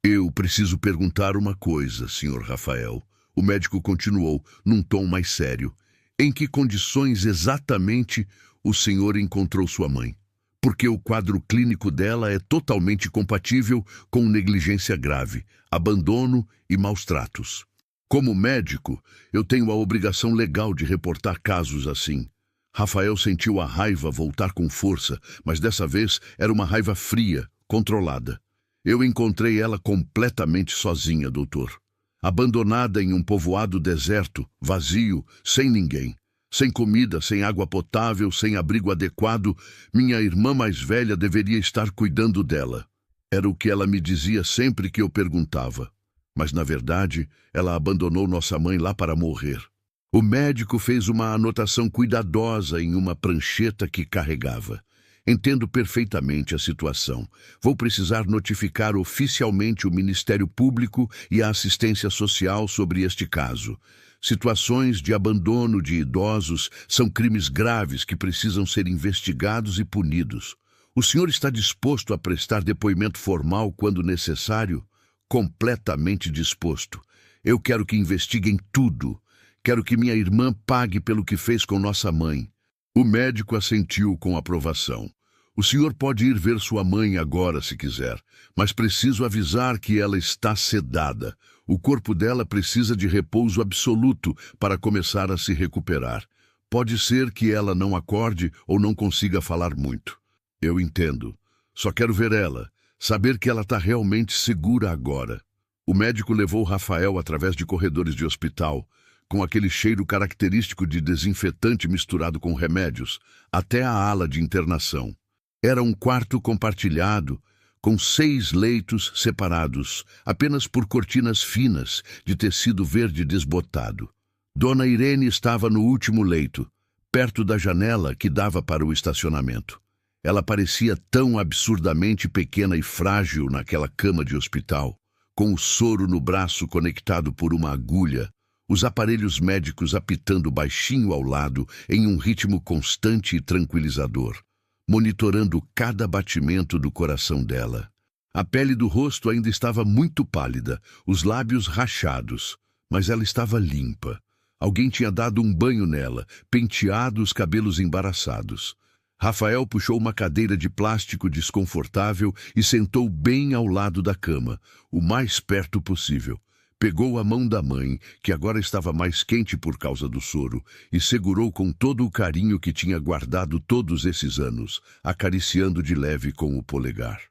Eu preciso perguntar uma coisa, Sr. Rafael. O médico continuou, num tom mais sério. Em que condições exatamente o senhor encontrou sua mãe? Porque o quadro clínico dela é totalmente compatível com negligência grave, abandono e maus tratos. Como médico, eu tenho a obrigação legal de reportar casos assim. Rafael sentiu a raiva voltar com força, mas dessa vez era uma raiva fria, controlada. Eu encontrei ela completamente sozinha, doutor. Abandonada em um povoado deserto, vazio, sem ninguém. Sem comida, sem água potável, sem abrigo adequado, minha irmã mais velha deveria estar cuidando dela. Era o que ela me dizia sempre que eu perguntava. Mas, na verdade, ela abandonou nossa mãe lá para morrer. O médico fez uma anotação cuidadosa em uma prancheta que carregava. Entendo perfeitamente a situação. Vou precisar notificar oficialmente o Ministério Público e a Assistência Social sobre este caso. Situações de abandono de idosos são crimes graves que precisam ser investigados e punidos. O senhor está disposto a prestar depoimento formal quando necessário? Completamente disposto. Eu quero que investiguem tudo. Quero que minha irmã pague pelo que fez com nossa mãe. O médico assentiu com aprovação. O senhor pode ir ver sua mãe agora se quiser, mas preciso avisar que ela está sedada. O corpo dela precisa de repouso absoluto para começar a se recuperar. Pode ser que ela não acorde ou não consiga falar muito. Eu entendo. Só quero ver ela, saber que ela está realmente segura agora. O médico levou Rafael através de corredores de hospital, com aquele cheiro característico de desinfetante misturado com remédios, até a ala de internação. Era um quarto compartilhado, com 6 leitos separados, apenas por cortinas finas, de tecido verde desbotado. Dona Irene estava no último leito, perto da janela que dava para o estacionamento. Ela parecia tão absurdamente pequena e frágil naquela cama de hospital, com o soro no braço conectado por uma agulha, os aparelhos médicos apitando baixinho ao lado em um ritmo constante e tranquilizador, monitorando cada batimento do coração dela. A pele do rosto ainda estava muito pálida, os lábios rachados, mas ela estava limpa. Alguém tinha dado um banho nela, penteado os cabelos embaraçados. Rafael puxou uma cadeira de plástico desconfortável e sentou bem ao lado da cama, o mais perto possível. Pegou a mão da mãe, que agora estava mais quente por causa do soro, e segurou com todo o carinho que tinha guardado todos esses anos, acariciando de leve com o polegar.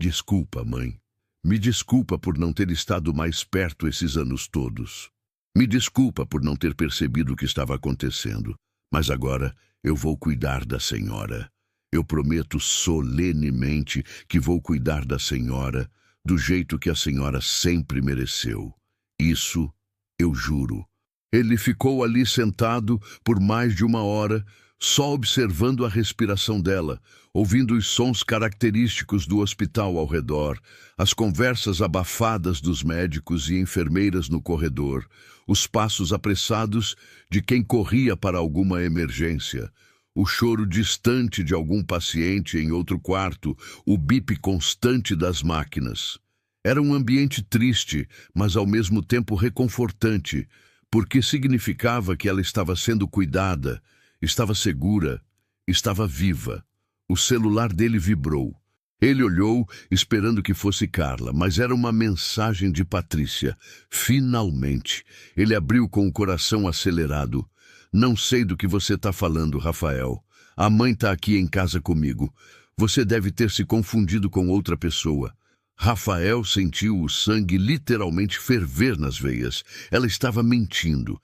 Desculpa, mãe. Me desculpa por não ter estado mais perto esses anos todos. Me desculpa por não ter percebido o que estava acontecendo. Mas agora eu vou cuidar da senhora. Eu prometo solenemente que vou cuidar da senhora do jeito que a senhora sempre mereceu. Isso eu juro. Ele ficou ali sentado por mais de 1 hora, só observando a respiração dela, ouvindo os sons característicos do hospital ao redor, as conversas abafadas dos médicos e enfermeiras no corredor, os passos apressados de quem corria para alguma emergência, o choro distante de algum paciente em outro quarto, o bip constante das máquinas. Era um ambiente triste, mas ao mesmo tempo reconfortante, porque significava que ela estava sendo cuidada, estava segura, estava viva. O celular dele vibrou. Ele olhou, esperando que fosse Carla, mas era uma mensagem de Patrícia. Finalmente! Ele abriu com o coração acelerado. Não sei do que você está falando, Rafael. A mãe está aqui em casa comigo. Você deve ter se confundido com outra pessoa. Rafael sentiu o sangue literalmente ferver nas veias. Ela estava mentindo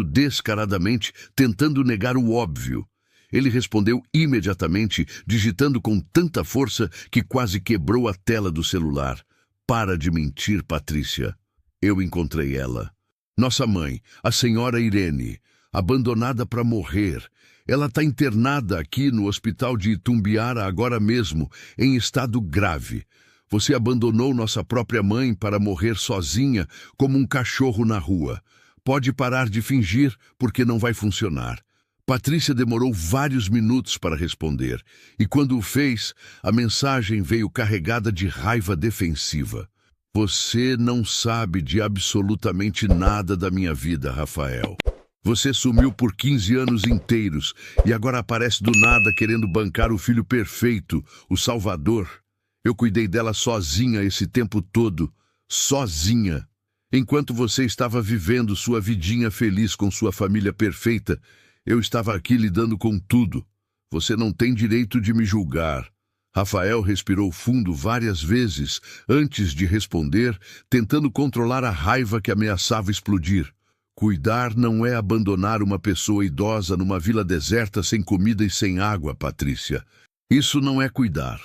descaradamente, tentando negar o óbvio. Ele respondeu imediatamente, digitando com tanta força que quase quebrou a tela do celular. Para de mentir, Patrícia. Eu encontrei ela. Nossa mãe, a senhora Irene, abandonada para morrer. Ela está internada aqui no hospital de Itumbiara agora mesmo, em estado grave. Você abandonou nossa própria mãe para morrer sozinha, como um cachorro na rua. Pode parar de fingir, porque não vai funcionar. Patrícia demorou vários minutos para responder, e quando o fez, a mensagem veio carregada de raiva defensiva. Você não sabe de absolutamente nada da minha vida, Rafael. Você sumiu por 15 anos inteiros e agora aparece do nada querendo bancar o filho perfeito, o Salvador. Eu cuidei dela sozinha esse tempo todo, sozinha. Enquanto você estava vivendo sua vidinha feliz com sua família perfeita, eu estava aqui lidando com tudo. Você não tem direito de me julgar. Rafael respirou fundo várias vezes antes de responder, tentando controlar a raiva que ameaçava explodir. Cuidar não é abandonar uma pessoa idosa numa vila deserta sem comida e sem água, Patrícia. Isso não é cuidar.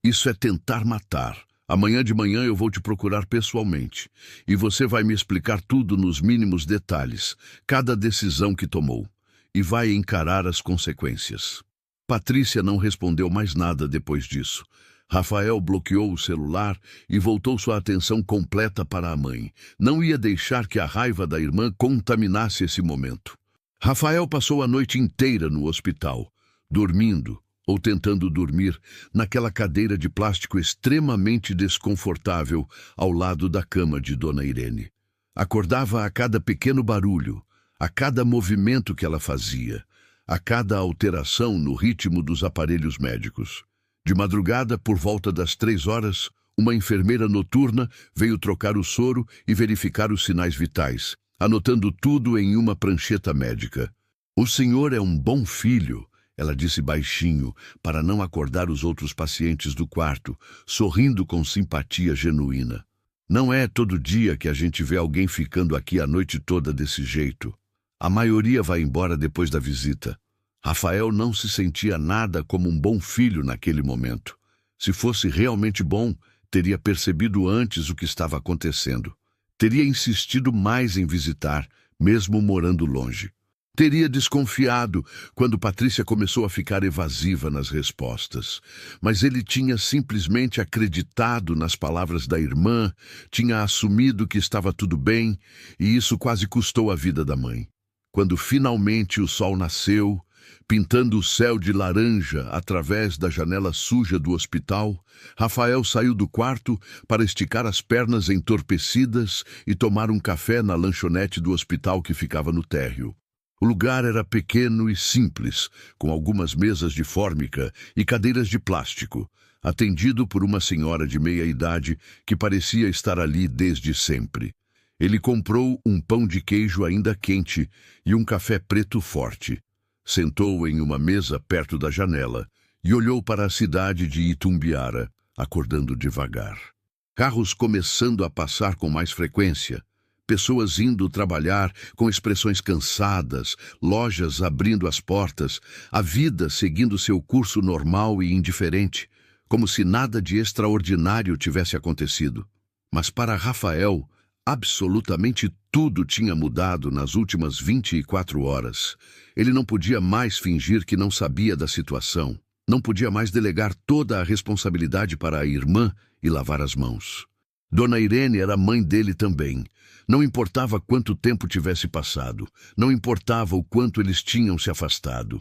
Isso é tentar matar. Amanhã de manhã eu vou te procurar pessoalmente. E você vai me explicar tudo nos mínimos detalhes, cada decisão que tomou. E vai encarar as consequências. Patrícia não respondeu mais nada depois disso. Rafael bloqueou o celular e voltou sua atenção completa para a mãe. Não ia deixar que a raiva da irmã contaminasse esse momento. Rafael passou a noite inteira no hospital, dormindo ou tentando dormir naquela cadeira de plástico extremamente desconfortável ao lado da cama de Dona Irene. Acordava a cada pequeno barulho, a cada movimento que ela fazia, a cada alteração no ritmo dos aparelhos médicos. De madrugada, por volta das 3 horas, uma enfermeira noturna veio trocar o soro e verificar os sinais vitais, anotando tudo em uma prancheta médica. O senhor é um bom filho, ela disse baixinho, para não acordar os outros pacientes do quarto, sorrindo com simpatia genuína. Não é todo dia que a gente vê alguém ficando aqui a noite toda desse jeito. A maioria vai embora depois da visita. Rafael não se sentia nada como um bom filho naquele momento. Se fosse realmente bom, teria percebido antes o que estava acontecendo. Teria insistido mais em visitar, mesmo morando longe. Teria desconfiado quando Patrícia começou a ficar evasiva nas respostas. Mas ele tinha simplesmente acreditado nas palavras da irmã, tinha assumido que estava tudo bem, e isso quase custou a vida da mãe. Quando finalmente o sol nasceu, pintando o céu de laranja através da janela suja do hospital, Rafael saiu do quarto para esticar as pernas entorpecidas e tomar um café na lanchonete do hospital que ficava no térreo. O lugar era pequeno e simples, com algumas mesas de fórmica e cadeiras de plástico, atendido por uma senhora de meia-idade que parecia estar ali desde sempre. Ele comprou um pão de queijo ainda quente e um café preto forte. Sentou em uma mesa perto da janela e olhou para a cidade de Itumbiara, acordando devagar. Carros começando a passar com mais frequência, pessoas indo trabalhar com expressões cansadas, lojas abrindo as portas, a vida seguindo seu curso normal e indiferente, como se nada de extraordinário tivesse acontecido. Mas para Rafael, absolutamente tudo tinha mudado nas últimas 24 horas. Ele não podia mais fingir que não sabia da situação. Não podia mais delegar toda a responsabilidade para a irmã e lavar as mãos. Dona Irene era mãe dele também. Não importava quanto tempo tivesse passado. Não importava o quanto eles tinham se afastado.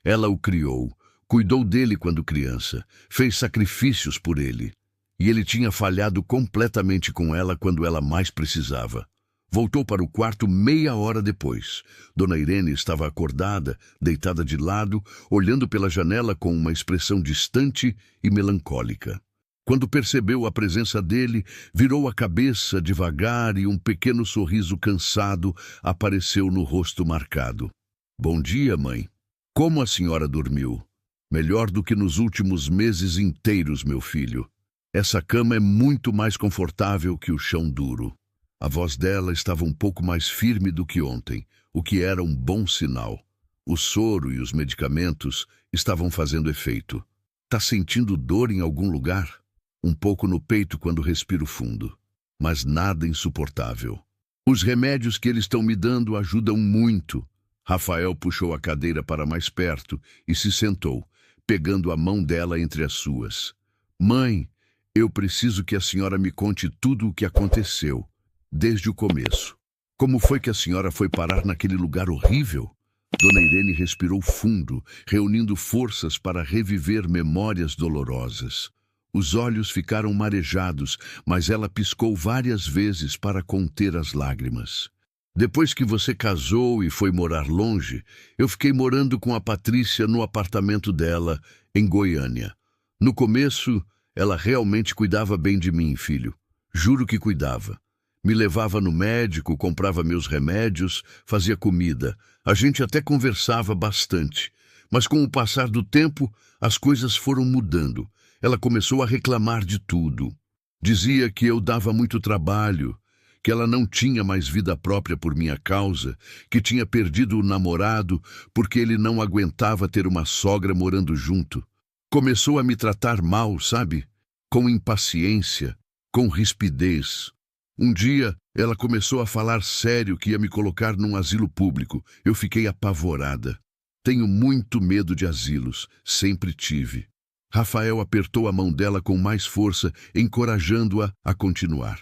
Ela o criou, cuidou dele quando criança, fez sacrifícios por ele. E ele tinha falhado completamente com ela quando ela mais precisava. Voltou para o quarto meia hora depois. Dona Irene estava acordada, deitada de lado, olhando pela janela com uma expressão distante e melancólica. Quando percebeu a presença dele, virou a cabeça devagar e um pequeno sorriso cansado apareceu no rosto marcado. "Bom dia, mãe. Como a senhora dormiu? Melhor do que nos últimos meses inteiros, meu filho. Essa cama é muito mais confortável que o chão duro." A voz dela estava um pouco mais firme do que ontem, o que era um bom sinal. O soro e os medicamentos estavam fazendo efeito. "Tá sentindo dor em algum lugar?" um pouco no peito quando respiro fundo, mas nada insuportável. Os remédios que eles estão me dando ajudam muito. Rafael puxou a cadeira para mais perto e se sentou, pegando a mão dela entre as suas. Mãe, eu preciso que a senhora me conte tudo o que aconteceu, desde o começo. Como foi que a senhora foi parar naquele lugar horrível? Dona Irene respirou fundo, reunindo forças para reviver memórias dolorosas. Os olhos ficaram marejados, mas ela piscou várias vezes para conter as lágrimas. Depois que você casou e foi morar longe, eu fiquei morando com a Patrícia no apartamento dela, em Goiânia. No começo, ela realmente cuidava bem de mim, filho. Juro que cuidava. Me levava no médico, comprava meus remédios, fazia comida. A gente até conversava bastante. Mas com o passar do tempo, as coisas foram mudando. Ela começou a reclamar de tudo. Dizia que eu dava muito trabalho, que ela não tinha mais vida própria por minha causa, que tinha perdido o namorado porque ele não aguentava ter uma sogra morando junto. Começou a me tratar mal, sabe? Com impaciência, com rispidez. Um dia, ela começou a falar sério que ia me colocar num asilo público. Eu fiquei apavorada. Tenho muito medo de asilos, sempre tive. Rafael apertou a mão dela com mais força, encorajando-a a continuar.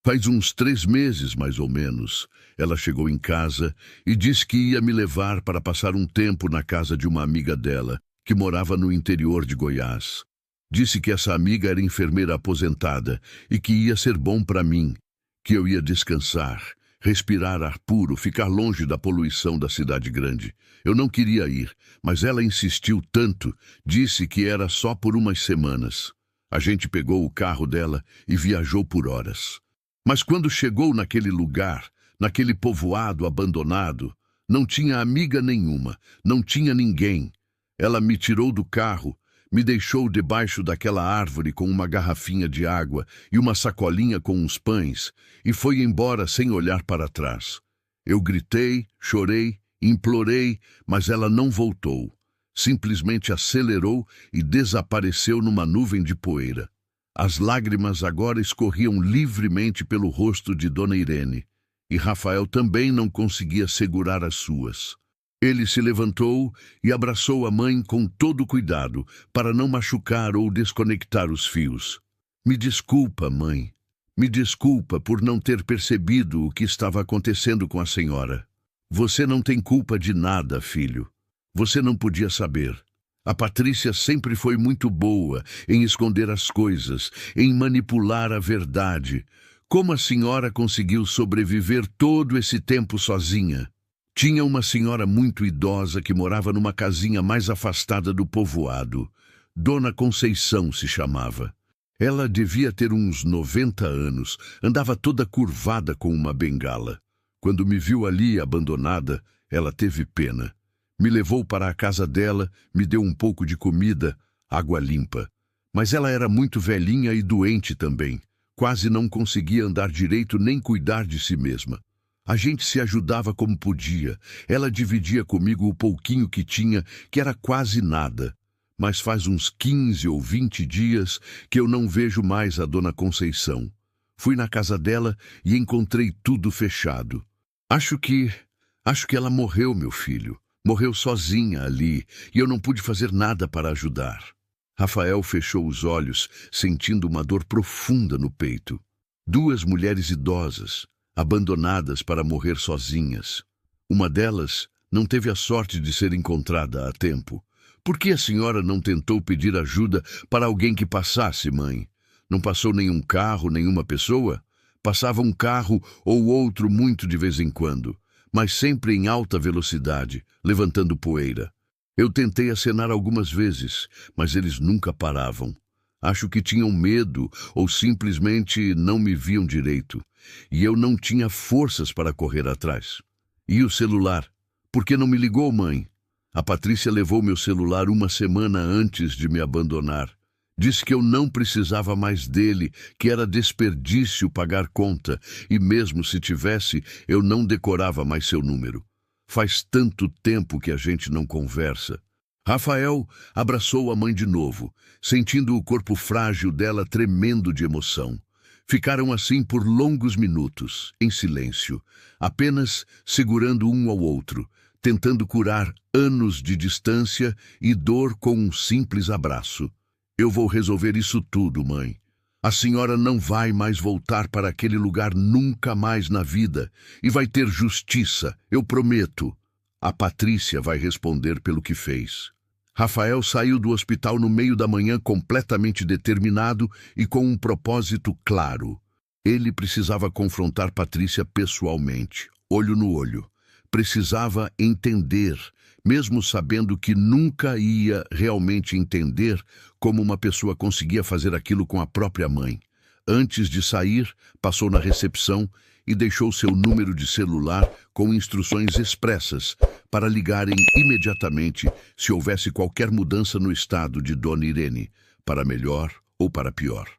Faz uns 3 meses, mais ou menos, ela chegou em casa e disse que ia me levar para passar um tempo na casa de uma amiga dela, que morava no interior de Goiás. Disse que essa amiga era enfermeira aposentada e que ia ser bom para mim, que eu ia descansar, respirar ar puro, ficar longe da poluição da cidade grande. Eu não queria ir, mas ela insistiu tanto, disse que era só por umas semanas. A gente pegou o carro dela e viajou por horas. Mas quando chegou naquele lugar, naquele povoado abandonado, não tinha amiga nenhuma, não tinha ninguém. Ela me tirou do carro, me deixou debaixo daquela árvore com uma garrafinha de água e uma sacolinha com uns pães e foi embora sem olhar para trás. Eu gritei, chorei, implorei, mas ela não voltou. Simplesmente acelerou e desapareceu numa nuvem de poeira. As lágrimas agora escorriam livremente pelo rosto de Dona Irene, e Rafael também não conseguia segurar as suas. Ele se levantou e abraçou a mãe com todo cuidado, para não machucar ou desconectar os fios. Me desculpa, mãe. Me desculpa por não ter percebido o que estava acontecendo com a senhora. Você não tem culpa de nada, filho. Você não podia saber. A Patrícia sempre foi muito boa em esconder as coisas, em manipular a verdade. Como a senhora conseguiu sobreviver todo esse tempo sozinha? Tinha uma senhora muito idosa que morava numa casinha mais afastada do povoado. Dona Conceição se chamava. Ela devia ter uns 90 anos, andava toda curvada com uma bengala. Quando me viu ali abandonada, ela teve pena. Me levou para a casa dela, me deu um pouco de comida, água limpa. Mas ela era muito velhinha e doente também. Quase não conseguia andar direito nem cuidar de si mesma. A gente se ajudava como podia. Ela dividia comigo o pouquinho que tinha, que era quase nada. Mas faz uns 15 ou 20 dias que eu não vejo mais a Dona Conceição. Fui na casa dela e encontrei tudo fechado. Acho que ela morreu, meu filho. Morreu sozinha ali, e eu não pude fazer nada para ajudar. Rafael fechou os olhos, sentindo uma dor profunda no peito. 2 mulheres idosas, abandonadas para morrer sozinhas. Uma delas não teve a sorte de ser encontrada a tempo. Por que a senhora não tentou pedir ajuda para alguém que passasse, mãe? Não passou nenhum carro, nenhuma pessoa? Passava um carro ou outro muito de vez em quando, mas sempre em alta velocidade, levantando poeira. Eu tentei acenar algumas vezes, mas eles nunca paravam. Acho que tinham medo ou simplesmente não me viam direito. E eu não tinha forças para correr atrás. E o celular? Por que não me ligou, mãe? A Patrícia levou meu celular 1 semana antes de me abandonar. Disse que eu não precisava mais dele, que era desperdício pagar conta, e mesmo se tivesse, eu não decorava mais seu número. Faz tanto tempo que a gente não conversa. Rafael abraçou a mãe de novo, sentindo o corpo frágil dela tremendo de emoção. Ficaram assim por longos minutos, em silêncio, apenas segurando um ao outro, tentando curar anos de distância e dor com um simples abraço. Eu vou resolver isso tudo, mãe. A senhora não vai mais voltar para aquele lugar nunca mais na vida e vai ter justiça, eu prometo. A Patrícia vai responder pelo que fez. Rafael saiu do hospital no meio da manhã completamente determinado e com um propósito claro. Ele precisava confrontar Patrícia pessoalmente, olho no olho. Precisava entender, mesmo sabendo que nunca ia realmente entender como uma pessoa conseguia fazer aquilo com a própria mãe. Antes de sair, passou na recepção e deixou seu número de celular com instruções expressas para ligarem imediatamente se houvesse qualquer mudança no estado de Dona Irene, para melhor ou para pior.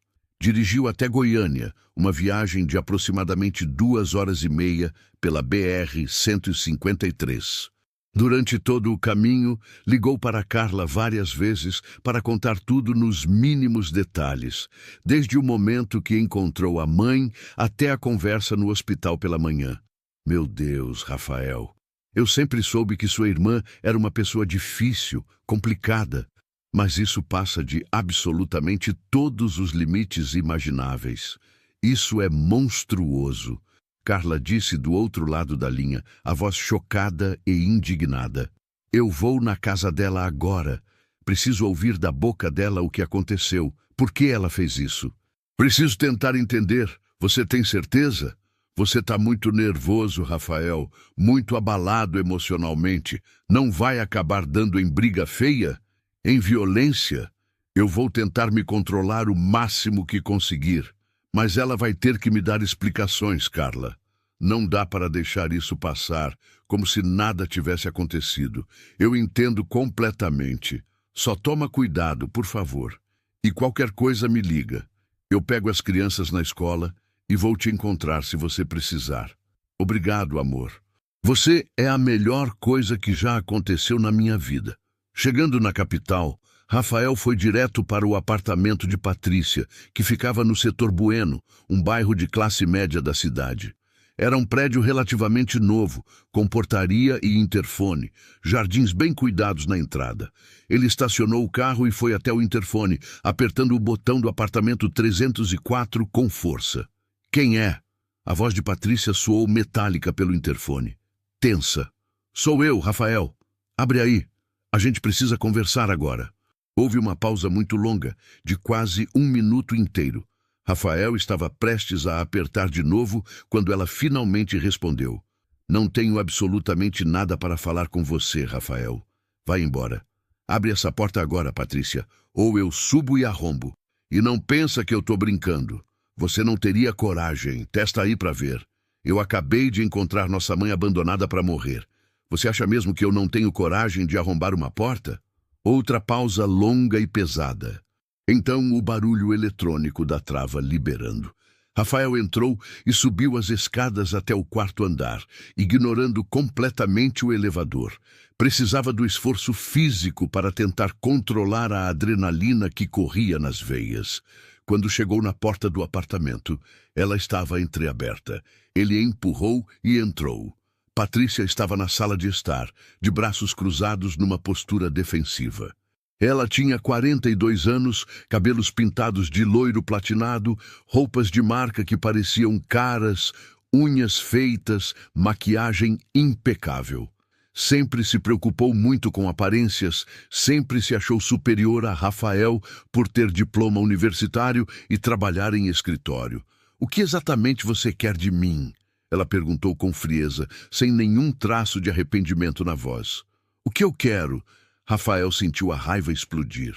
Dirigiu até Goiânia, uma viagem de aproximadamente 2 horas e meia pela BR-153. Durante todo o caminho, ligou para Carla várias vezes para contar tudo nos mínimos detalhes, desde o momento que encontrou a mãe até a conversa no hospital pela manhã. Meu Deus, Rafael, eu sempre soube que sua irmã era uma pessoa difícil, complicada, mas isso passa de absolutamente todos os limites imagináveis. Isso é monstruoso. Carla disse do outro lado da linha, a voz chocada e indignada. Eu vou na casa dela agora. Preciso ouvir da boca dela o que aconteceu. Por que ela fez isso? Preciso tentar entender. Você tem certeza? Você está muito nervoso, Rafael, muito abalado emocionalmente. Não vai acabar dando em briga feia? Em violência? Eu vou tentar me controlar o máximo que conseguir. Mas ela vai ter que me dar explicações, Carla. Não dá para deixar isso passar, como se nada tivesse acontecido. Eu entendo completamente. Só toma cuidado, por favor. E qualquer coisa me liga. Eu pego as crianças na escola e vou te encontrar se você precisar. Obrigado, amor. Você é a melhor coisa que já aconteceu na minha vida. Chegando na capital, Rafael foi direto para o apartamento de Patrícia, que ficava no setor Bueno, um bairro de classe média da cidade. Era um prédio relativamente novo, com portaria e interfone, jardins bem cuidados na entrada. Ele estacionou o carro e foi até o interfone, apertando o botão do apartamento 304 com força. Quem é? A voz de Patrícia soou metálica pelo interfone. Tensa. Sou eu, Rafael. Abre aí. A gente precisa conversar agora. Houve uma pausa muito longa, de quase 1 minuto inteiro. Rafael estava prestes a apertar de novo quando ela finalmente respondeu. Não tenho absolutamente nada para falar com você, Rafael. Vai embora. Abre essa porta agora, Patrícia, ou eu subo e arrombo. E não pensa que eu tô brincando. Você não teria coragem. Testa aí para ver. Eu acabei de encontrar nossa mãe abandonada para morrer. Você acha mesmo que eu não tenho coragem de arrombar uma porta? Outra pausa longa e pesada. Então o barulho eletrônico da trava liberando. Rafael entrou e subiu as escadas até o 4º andar, ignorando completamente o elevador. Precisava do esforço físico para tentar controlar a adrenalina que corria nas veias. Quando chegou na porta do apartamento, ela estava entreaberta. Ele empurrou e entrou. Patrícia estava na sala de estar, de braços cruzados numa postura defensiva. Ela tinha 42 anos, cabelos pintados de loiro platinado, roupas de marca que pareciam caras, unhas feitas, maquiagem impecável. Sempre se preocupou muito com aparências, sempre se achou superior a Rafael por ter diploma universitário e trabalhar em escritório. O que exatamente você quer de mim? Ela perguntou com frieza, sem nenhum traço de arrependimento na voz. O que eu quero? Rafael sentiu a raiva explodir.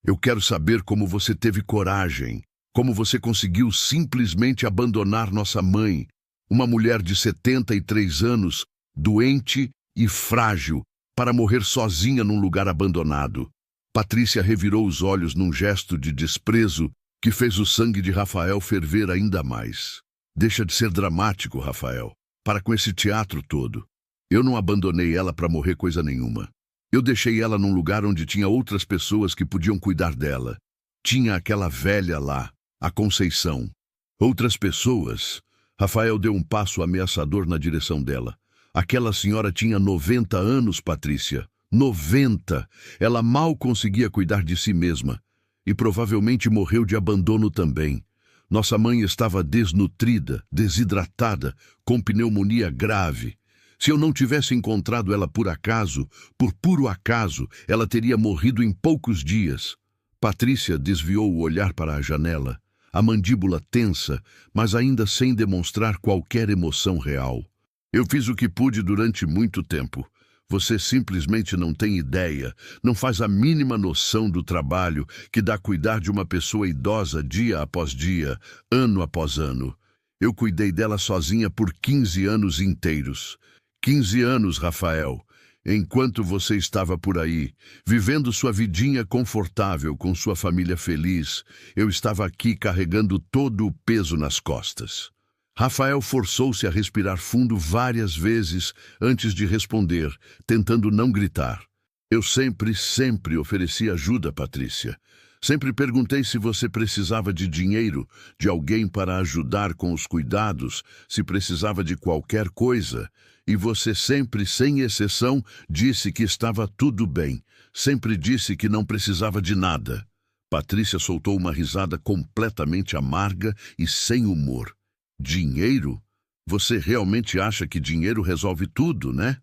Eu quero saber como você teve coragem, como você conseguiu simplesmente abandonar nossa mãe, uma mulher de 73 anos, doente e frágil, para morrer sozinha num lugar abandonado. Patrícia revirou os olhos num gesto de desprezo que fez o sangue de Rafael ferver ainda mais. Deixa de ser dramático, Rafael. Para com esse teatro todo. Eu não abandonei ela para morrer coisa nenhuma. Eu deixei ela num lugar onde tinha outras pessoas que podiam cuidar dela. Tinha aquela velha lá, a Conceição. Outras pessoas. Rafael deu um passo ameaçador na direção dela. Aquela senhora tinha 90 anos, Patrícia. 90! Ela mal conseguia cuidar de si mesma. E provavelmente morreu de abandono também. Nossa mãe estava desnutrida, desidratada, com pneumonia grave. Se eu não tivesse encontrado ela por acaso, por puro acaso, ela teria morrido em poucos dias. Patrícia desviou o olhar para a janela, a mandíbula tensa, mas ainda sem demonstrar qualquer emoção real. Eu fiz o que pude durante muito tempo. Você simplesmente não tem ideia, não faz a mínima noção do trabalho que dá cuidar de uma pessoa idosa dia após dia, ano após ano. Eu cuidei dela sozinha por 15 anos inteiros. 15 anos, Rafael, enquanto você estava por aí, vivendo sua vidinha confortável com sua família feliz, eu estava aqui carregando todo o peso nas costas. Rafael forçou-se a respirar fundo várias vezes antes de responder, tentando não gritar. Eu sempre ofereci ajuda, Patrícia. Sempre perguntei se você precisava de dinheiro, de alguém para ajudar com os cuidados, se precisava de qualquer coisa. E você sempre, sem exceção, disse que estava tudo bem. Sempre disse que não precisava de nada. Patrícia soltou uma risada completamente amarga e sem humor. Dinheiro? Você realmente acha que dinheiro resolve tudo, né?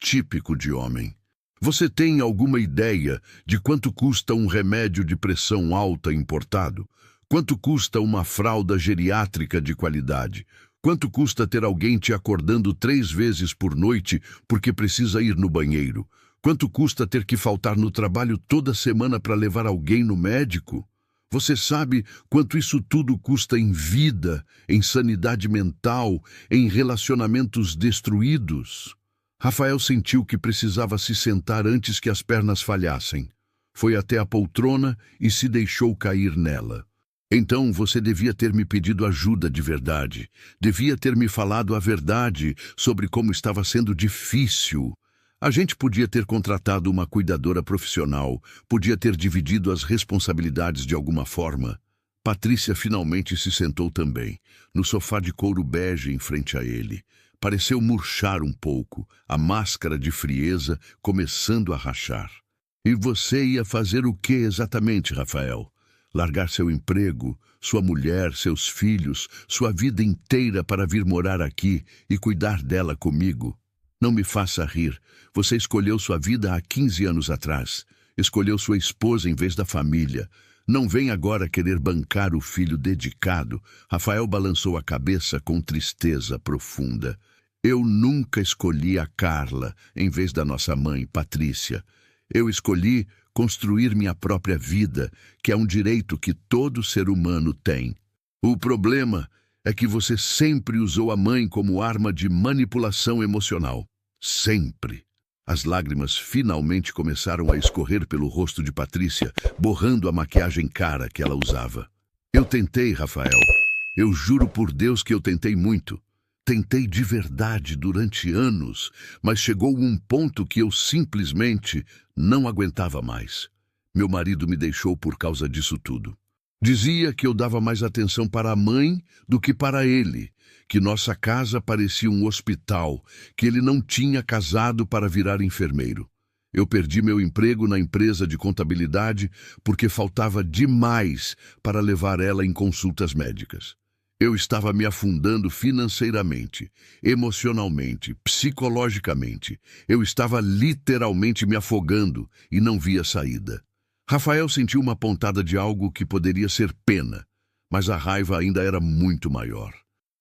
Típico de homem. Você tem alguma ideia de quanto custa um remédio de pressão alta importado? Quanto custa uma fralda geriátrica de qualidade? Quanto custa ter alguém te acordando 3 vezes por noite porque precisa ir no banheiro? Quanto custa ter que faltar no trabalho toda semana para levar alguém no médico? Você sabe quanto isso tudo custa em vida, em sanidade mental, em relacionamentos destruídos? Rafael sentiu que precisava se sentar antes que as pernas falhassem. Foi até a poltrona e se deixou cair nela. Então você devia ter me pedido ajuda de verdade. Devia ter me falado a verdade sobre como estava sendo difícil. A gente podia ter contratado uma cuidadora profissional, podia ter dividido as responsabilidades de alguma forma. Patrícia finalmente se sentou também, no sofá de couro bege em frente a ele. Pareceu murchar um pouco, a máscara de frieza começando a rachar. E você ia fazer o que exatamente, Rafael? Largar seu emprego, sua mulher, seus filhos, sua vida inteira para vir morar aqui e cuidar dela comigo? Não me faça rir. Você escolheu sua vida há 15 anos atrás. Escolheu sua esposa em vez da família. Não vem agora querer bancar o filho dedicado. Rafael balançou a cabeça com tristeza profunda. Eu nunca escolhi a Carla em vez da nossa mãe, Patrícia. Eu escolhi construir minha própria vida, que é um direito que todo ser humano tem. O problema é que você sempre usou a mãe como arma de manipulação emocional. Sempre. As lágrimas finalmente começaram a escorrer pelo rosto de Patrícia, borrando a maquiagem cara que ela usava. Eu tentei, Rafael. Eu juro por Deus que eu tentei muito. Tentei de verdade durante anos, mas chegou um ponto que eu simplesmente não aguentava mais. Meu marido me deixou por causa disso tudo. Dizia que eu dava mais atenção para a mãe do que para ele, que nossa casa parecia um hospital, que ele não tinha casado para virar enfermeiro. Eu perdi meu emprego na empresa de contabilidade porque faltava demais para levar ela em consultas médicas. Eu estava me afundando financeiramente, emocionalmente, psicologicamente. Eu estava literalmente me afogando e não via saída. Rafael sentiu uma pontada de algo que poderia ser pena, mas a raiva ainda era muito maior.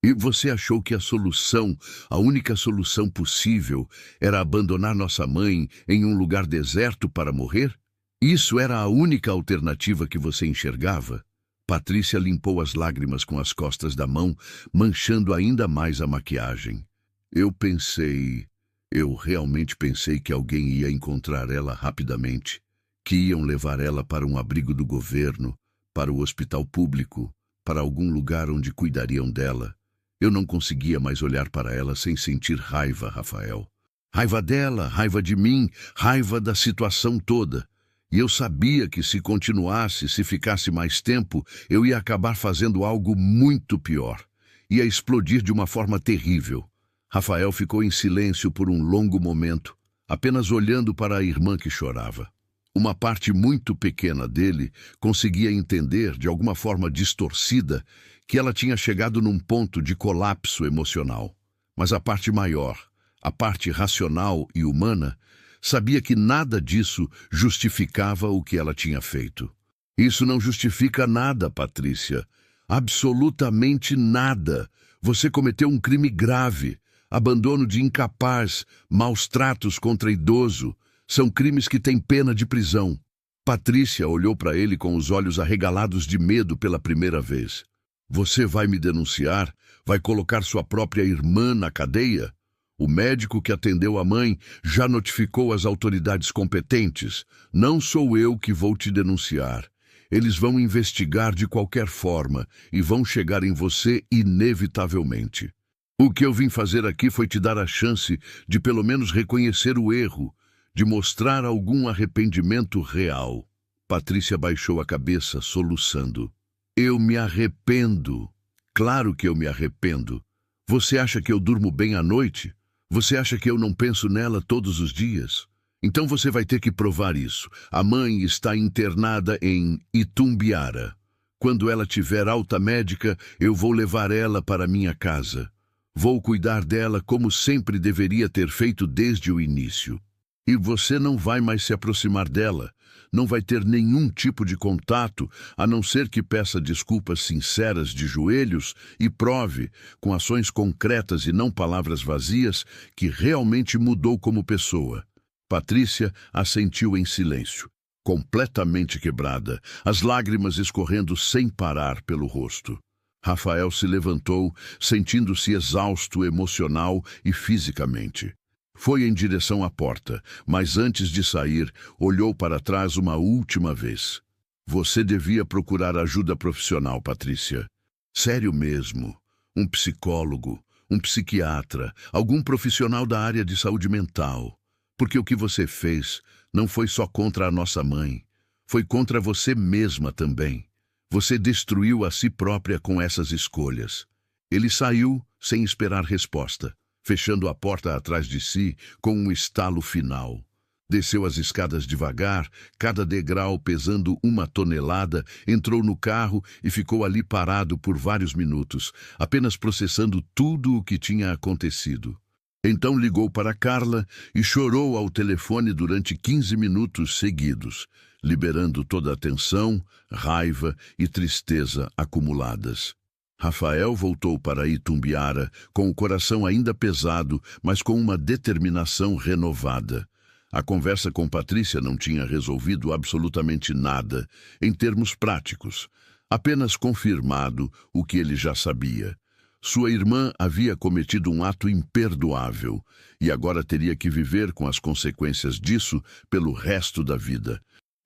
E você achou que a única solução possível, era abandonar nossa mãe em um lugar deserto para morrer? Isso era a única alternativa que você enxergava? Patrícia limpou as lágrimas com as costas da mão, manchando ainda mais a maquiagem. Eu realmente pensei que alguém ia encontrar ela rapidamente, que iam levar ela para um abrigo do governo, para o hospital público, para algum lugar onde cuidariam dela. Eu não conseguia mais olhar para ela sem sentir raiva, Rafael. Raiva dela, raiva de mim, raiva da situação toda. E eu sabia que se continuasse, se ficasse mais tempo, eu ia acabar fazendo algo muito pior. Ia explodir de uma forma terrível. Rafael ficou em silêncio por um longo momento, apenas olhando para a irmã que chorava. Uma parte muito pequena dele conseguia entender, de alguma forma distorcida, que ela tinha chegado num ponto de colapso emocional. Mas a parte maior, a parte racional e humana, sabia que nada disso justificava o que ela tinha feito. Isso não justifica nada, Patrícia. Absolutamente nada. Você cometeu um crime grave. Abandono de incapaz, maus tratos contra idoso. São crimes que têm pena de prisão. Patrícia olhou para ele com os olhos arregalados de medo pela primeira vez. Você vai me denunciar? Vai colocar sua própria irmã na cadeia? O médico que atendeu a mãe já notificou as autoridades competentes. Não sou eu que vou te denunciar. Eles vão investigar de qualquer forma e vão chegar em você inevitavelmente. O que eu vim fazer aqui foi te dar a chance de pelo menos reconhecer o erro, de mostrar algum arrependimento real. Patrícia baixou a cabeça, soluçando. Eu me arrependo. Claro que eu me arrependo. Você acha que eu durmo bem à noite? Você acha que eu não penso nela todos os dias? Então você vai ter que provar isso. A mãe está internada em Itumbiara. Quando ela tiver alta médica, eu vou levar ela para minha casa. Vou cuidar dela como sempre deveria ter feito desde o início. E você não vai mais se aproximar dela. Não vai ter nenhum tipo de contato, a não ser que peça desculpas sinceras de joelhos e prove, com ações concretas e não palavras vazias, que realmente mudou como pessoa. Patrícia assentiu em silêncio, completamente quebrada, as lágrimas escorrendo sem parar pelo rosto. Rafael se levantou, sentindo-se exausto emocional e fisicamente. Foi em direção à porta, mas antes de sair, olhou para trás uma última vez. Você devia procurar ajuda profissional, Patrícia. Sério mesmo. Um psicólogo, um psiquiatra, algum profissional da área de saúde mental. Porque o que você fez não foi só contra a nossa mãe, foi contra você mesma também. Você destruiu a si própria com essas escolhas. Ele saiu sem esperar resposta, fechando a porta atrás de si com um estalo final. Desceu as escadas devagar, cada degrau pesando 1 tonelada, entrou no carro e ficou ali parado por vários minutos, apenas processando tudo o que tinha acontecido. Então ligou para Carla e chorou ao telefone durante 15 minutos seguidos, liberando toda a tensão, raiva e tristeza acumuladas. Rafael voltou para Itumbiara, com o coração ainda pesado, mas com uma determinação renovada. A conversa com Patrícia não tinha resolvido absolutamente nada, em termos práticos, apenas confirmado o que ele já sabia. Sua irmã havia cometido um ato imperdoável e agora teria que viver com as consequências disso pelo resto da vida.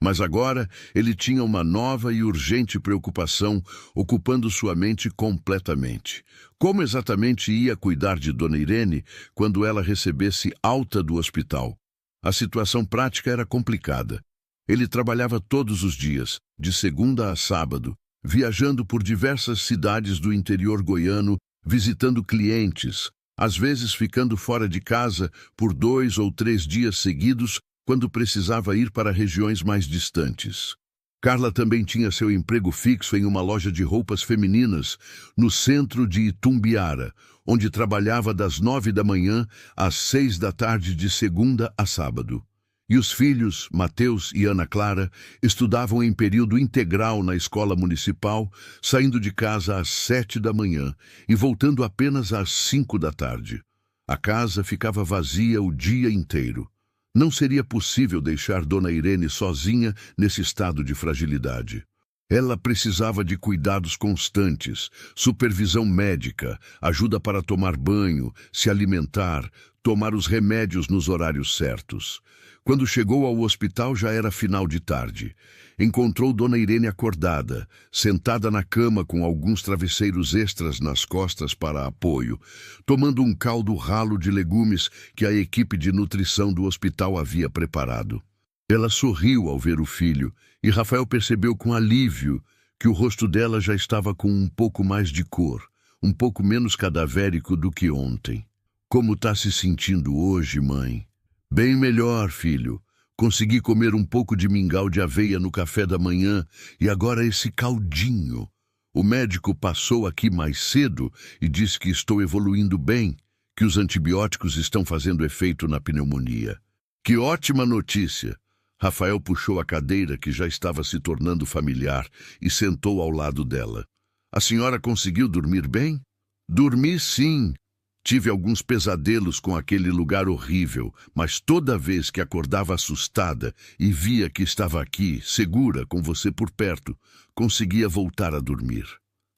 Mas agora ele tinha uma nova e urgente preocupação ocupando sua mente completamente. Como exatamente ia cuidar de Dona Irene quando ela recebesse alta do hospital? A situação prática era complicada. Ele trabalhava todos os dias, de segunda a sábado, viajando por diversas cidades do interior goiano, visitando clientes, às vezes ficando fora de casa por 2 ou 3 dias seguidos, quando precisava ir para regiões mais distantes. Carla também tinha seu emprego fixo em uma loja de roupas femininas, no centro de Itumbiara, onde trabalhava das 9 da manhã às 6 da tarde de segunda a sábado. E os filhos, Mateus e Ana Clara, estudavam em período integral na escola municipal, saindo de casa às 7 da manhã e voltando apenas às 5 da tarde. A casa ficava vazia o dia inteiro. Não seria possível deixar Dona Irene sozinha nesse estado de fragilidade. Ela precisava de cuidados constantes, supervisão médica, ajuda para tomar banho, se alimentar, tomar os remédios nos horários certos. Quando chegou ao hospital já era final de tarde. Encontrou Dona Irene acordada, sentada na cama com alguns travesseiros extras nas costas para apoio, tomando um caldo ralo de legumes que a equipe de nutrição do hospital havia preparado. Ela sorriu ao ver o filho e Rafael percebeu com alívio que o rosto dela já estava com um pouco mais de cor, um pouco menos cadavérico do que ontem. Como está se sentindo hoje, mãe? Bem melhor, filho. Consegui comer um pouco de mingau de aveia no café da manhã e agora esse caldinho. O médico passou aqui mais cedo e disse que estou evoluindo bem, que os antibióticos estão fazendo efeito na pneumonia. Que ótima notícia! Rafael puxou a cadeira que já estava se tornando familiar e sentou ao lado dela. A senhora conseguiu dormir bem? Dormi sim. Tive alguns pesadelos com aquele lugar horrível, mas toda vez que acordava assustada e via que estava aqui, segura, com você por perto, conseguia voltar a dormir.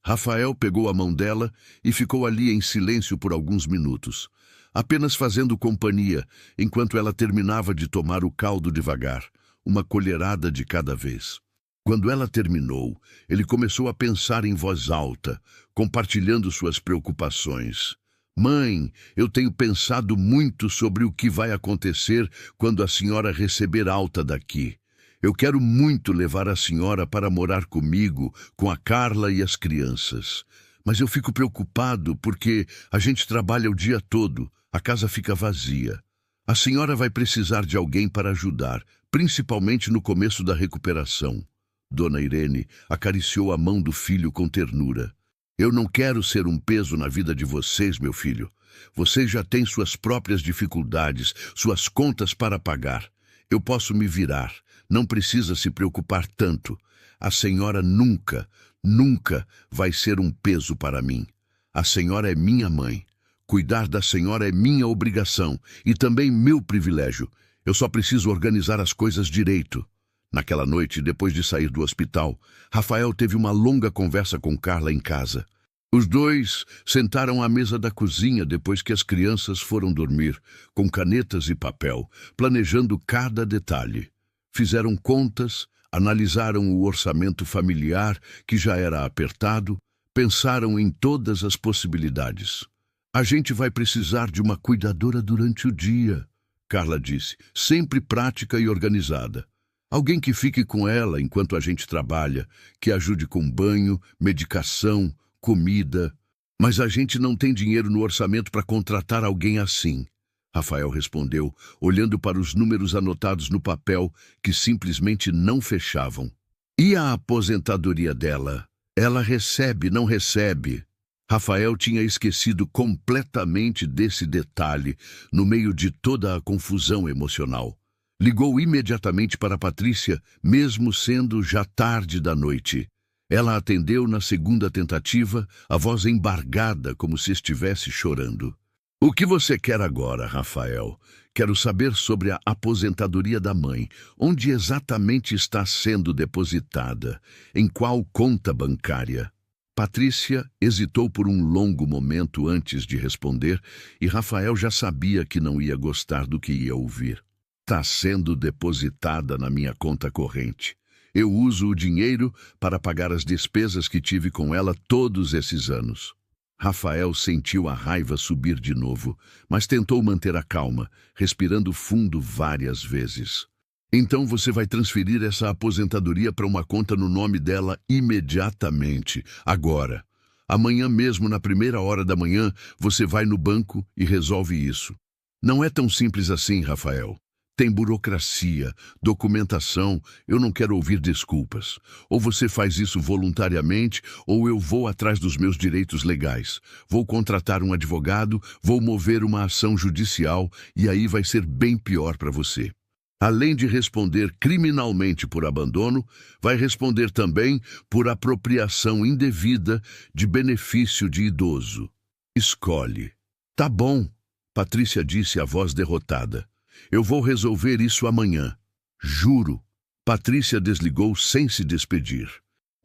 Rafael pegou a mão dela e ficou ali em silêncio por alguns minutos, apenas fazendo companhia, enquanto ela terminava de tomar o caldo devagar, uma colherada de cada vez. Quando ela terminou, ele começou a pensar em voz alta, compartilhando suas preocupações. Mãe, eu tenho pensado muito sobre o que vai acontecer quando a senhora receber alta daqui. Eu quero muito levar a senhora para morar comigo, com a Carla e as crianças. Mas eu fico preocupado porque a gente trabalha o dia todo, a casa fica vazia. A senhora vai precisar de alguém para ajudar, principalmente no começo da recuperação. Dona Irene acariciou a mão do filho com ternura. Eu não quero ser um peso na vida de vocês, meu filho. Vocês já têm suas próprias dificuldades, suas contas para pagar. Eu posso me virar. Não precisa se preocupar tanto. A senhora nunca, nunca vai ser um peso para mim. A senhora é minha mãe. Cuidar da senhora é minha obrigação e também meu privilégio. Eu só preciso organizar as coisas direito. Naquela noite, depois de sair do hospital, Rafael teve uma longa conversa com Carla em casa. Os dois sentaram à mesa da cozinha depois que as crianças foram dormir, com canetas e papel, planejando cada detalhe. Fizeram contas, analisaram o orçamento familiar, que já era apertado, pensaram em todas as possibilidades. A gente vai precisar de uma cuidadora durante o dia, Carla disse, sempre prática e organizada. Alguém que fique com ela enquanto a gente trabalha, que ajude com banho, medicação, comida. Mas a gente não tem dinheiro no orçamento para contratar alguém assim. Rafael respondeu, olhando para os números anotados no papel que simplesmente não fechavam. E a aposentadoria dela? Ela recebe, não recebe? Rafael tinha esquecido completamente desse detalhe no meio de toda a confusão emocional. Ligou imediatamente para Patrícia, mesmo sendo já tarde da noite. Ela atendeu na segunda tentativa, a voz embargada como se estivesse chorando. O que você quer agora, Rafael? Quero saber sobre a aposentadoria da mãe. Onde exatamente está sendo depositada? Em qual conta bancária? Patrícia hesitou por um longo momento antes de responder e Rafael já sabia que não ia gostar do que ia ouvir. Está sendo depositada na minha conta corrente. Eu uso o dinheiro para pagar as despesas que tive com ela todos esses anos. Rafael sentiu a raiva subir de novo, mas tentou manter a calma, respirando fundo várias vezes. Então você vai transferir essa aposentadoria para uma conta no nome dela imediatamente, agora. Amanhã mesmo, na primeira hora da manhã, você vai no banco e resolve isso. Não é tão simples assim, Rafael. Tem burocracia, documentação, eu não quero ouvir desculpas. Ou você faz isso voluntariamente, ou eu vou atrás dos meus direitos legais. Vou contratar um advogado, vou mover uma ação judicial e aí vai ser bem pior para você. Além de responder criminalmente por abandono, vai responder também por apropriação indevida de benefício de idoso. Escolhe. Tá bom, Patrícia disse a voz derrotada. Eu vou resolver isso amanhã. Juro. Patrícia desligou sem se despedir.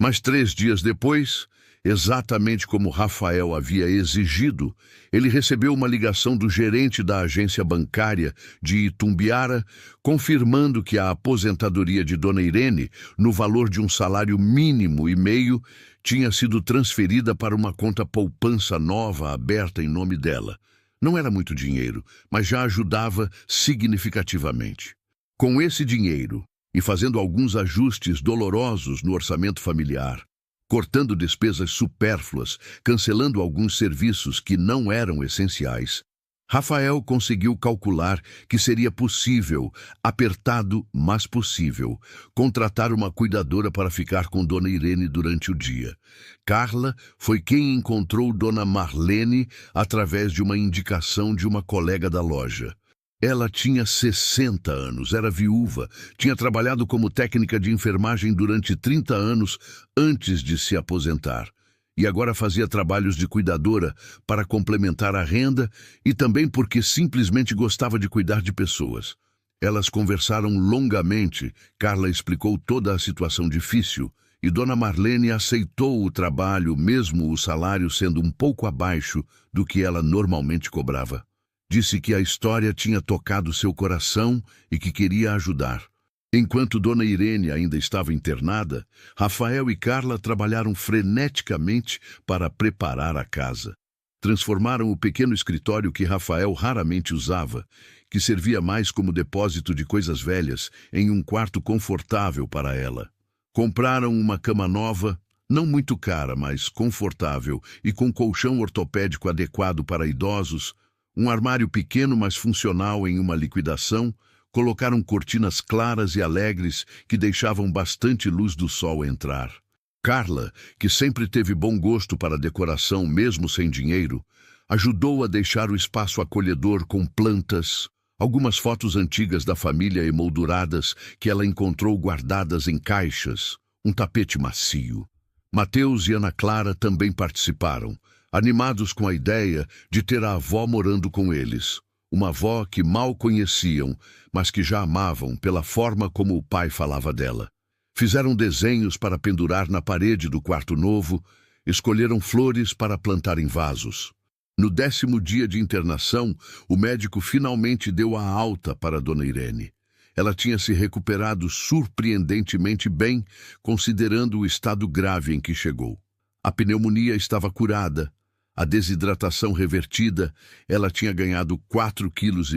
Mas 3 dias depois, exatamente como Rafael havia exigido, ele recebeu uma ligação do gerente da agência bancária de Itumbiara, confirmando que a aposentadoria de Dona Irene, no valor de um salário mínimo e meio, tinha sido transferida para uma conta poupança nova aberta em nome dela. Não era muito dinheiro, mas já ajudava significativamente. Com esse dinheiro, e fazendo alguns ajustes dolorosos no orçamento familiar, cortando despesas supérfluas, cancelando alguns serviços que não eram essenciais, Rafael conseguiu calcular que seria possível, apertado, mas possível, contratar uma cuidadora para ficar com Dona Irene durante o dia. Carla foi quem encontrou Dona Marlene através de uma indicação de uma colega da loja. Ela tinha 60 anos, era viúva, tinha trabalhado como técnica de enfermagem durante 30 anos antes de se aposentar. E agora fazia trabalhos de cuidadora para complementar a renda e também porque simplesmente gostava de cuidar de pessoas. Elas conversaram longamente, Carla explicou toda a situação difícil e Dona Marlene aceitou o trabalho, mesmo o salário sendo um pouco abaixo do que ela normalmente cobrava. Disse que a história tinha tocado seu coração e que queria ajudar. Enquanto Dona Irene ainda estava internada, Rafael e Carla trabalharam freneticamente para preparar a casa. Transformaram o pequeno escritório que Rafael raramente usava, que servia mais como depósito de coisas velhas, em um quarto confortável para ela. Compraram uma cama nova, não muito cara, mas confortável e com colchão ortopédico adequado para idosos, um armário pequeno mas funcional em uma liquidação, colocaram cortinas claras e alegres que deixavam bastante luz do sol entrar. Carla, que sempre teve bom gosto para decoração mesmo sem dinheiro, ajudou a deixar o espaço acolhedor com plantas, algumas fotos antigas da família emolduradas que ela encontrou guardadas em caixas, um tapete macio. Mateus e Ana Clara também participaram, animados com a ideia de ter a avó morando com eles. Uma avó que mal conheciam, mas que já amavam pela forma como o pai falava dela. Fizeram desenhos para pendurar na parede do quarto novo, escolheram flores para plantar em vasos. No 10º dia de internação, o médico finalmente deu a alta para Dona Irene. Ela tinha se recuperado surpreendentemente bem, considerando o estado grave em que chegou. A pneumonia estava curada. A desidratação revertida, ela tinha ganhado 4,5 quilos.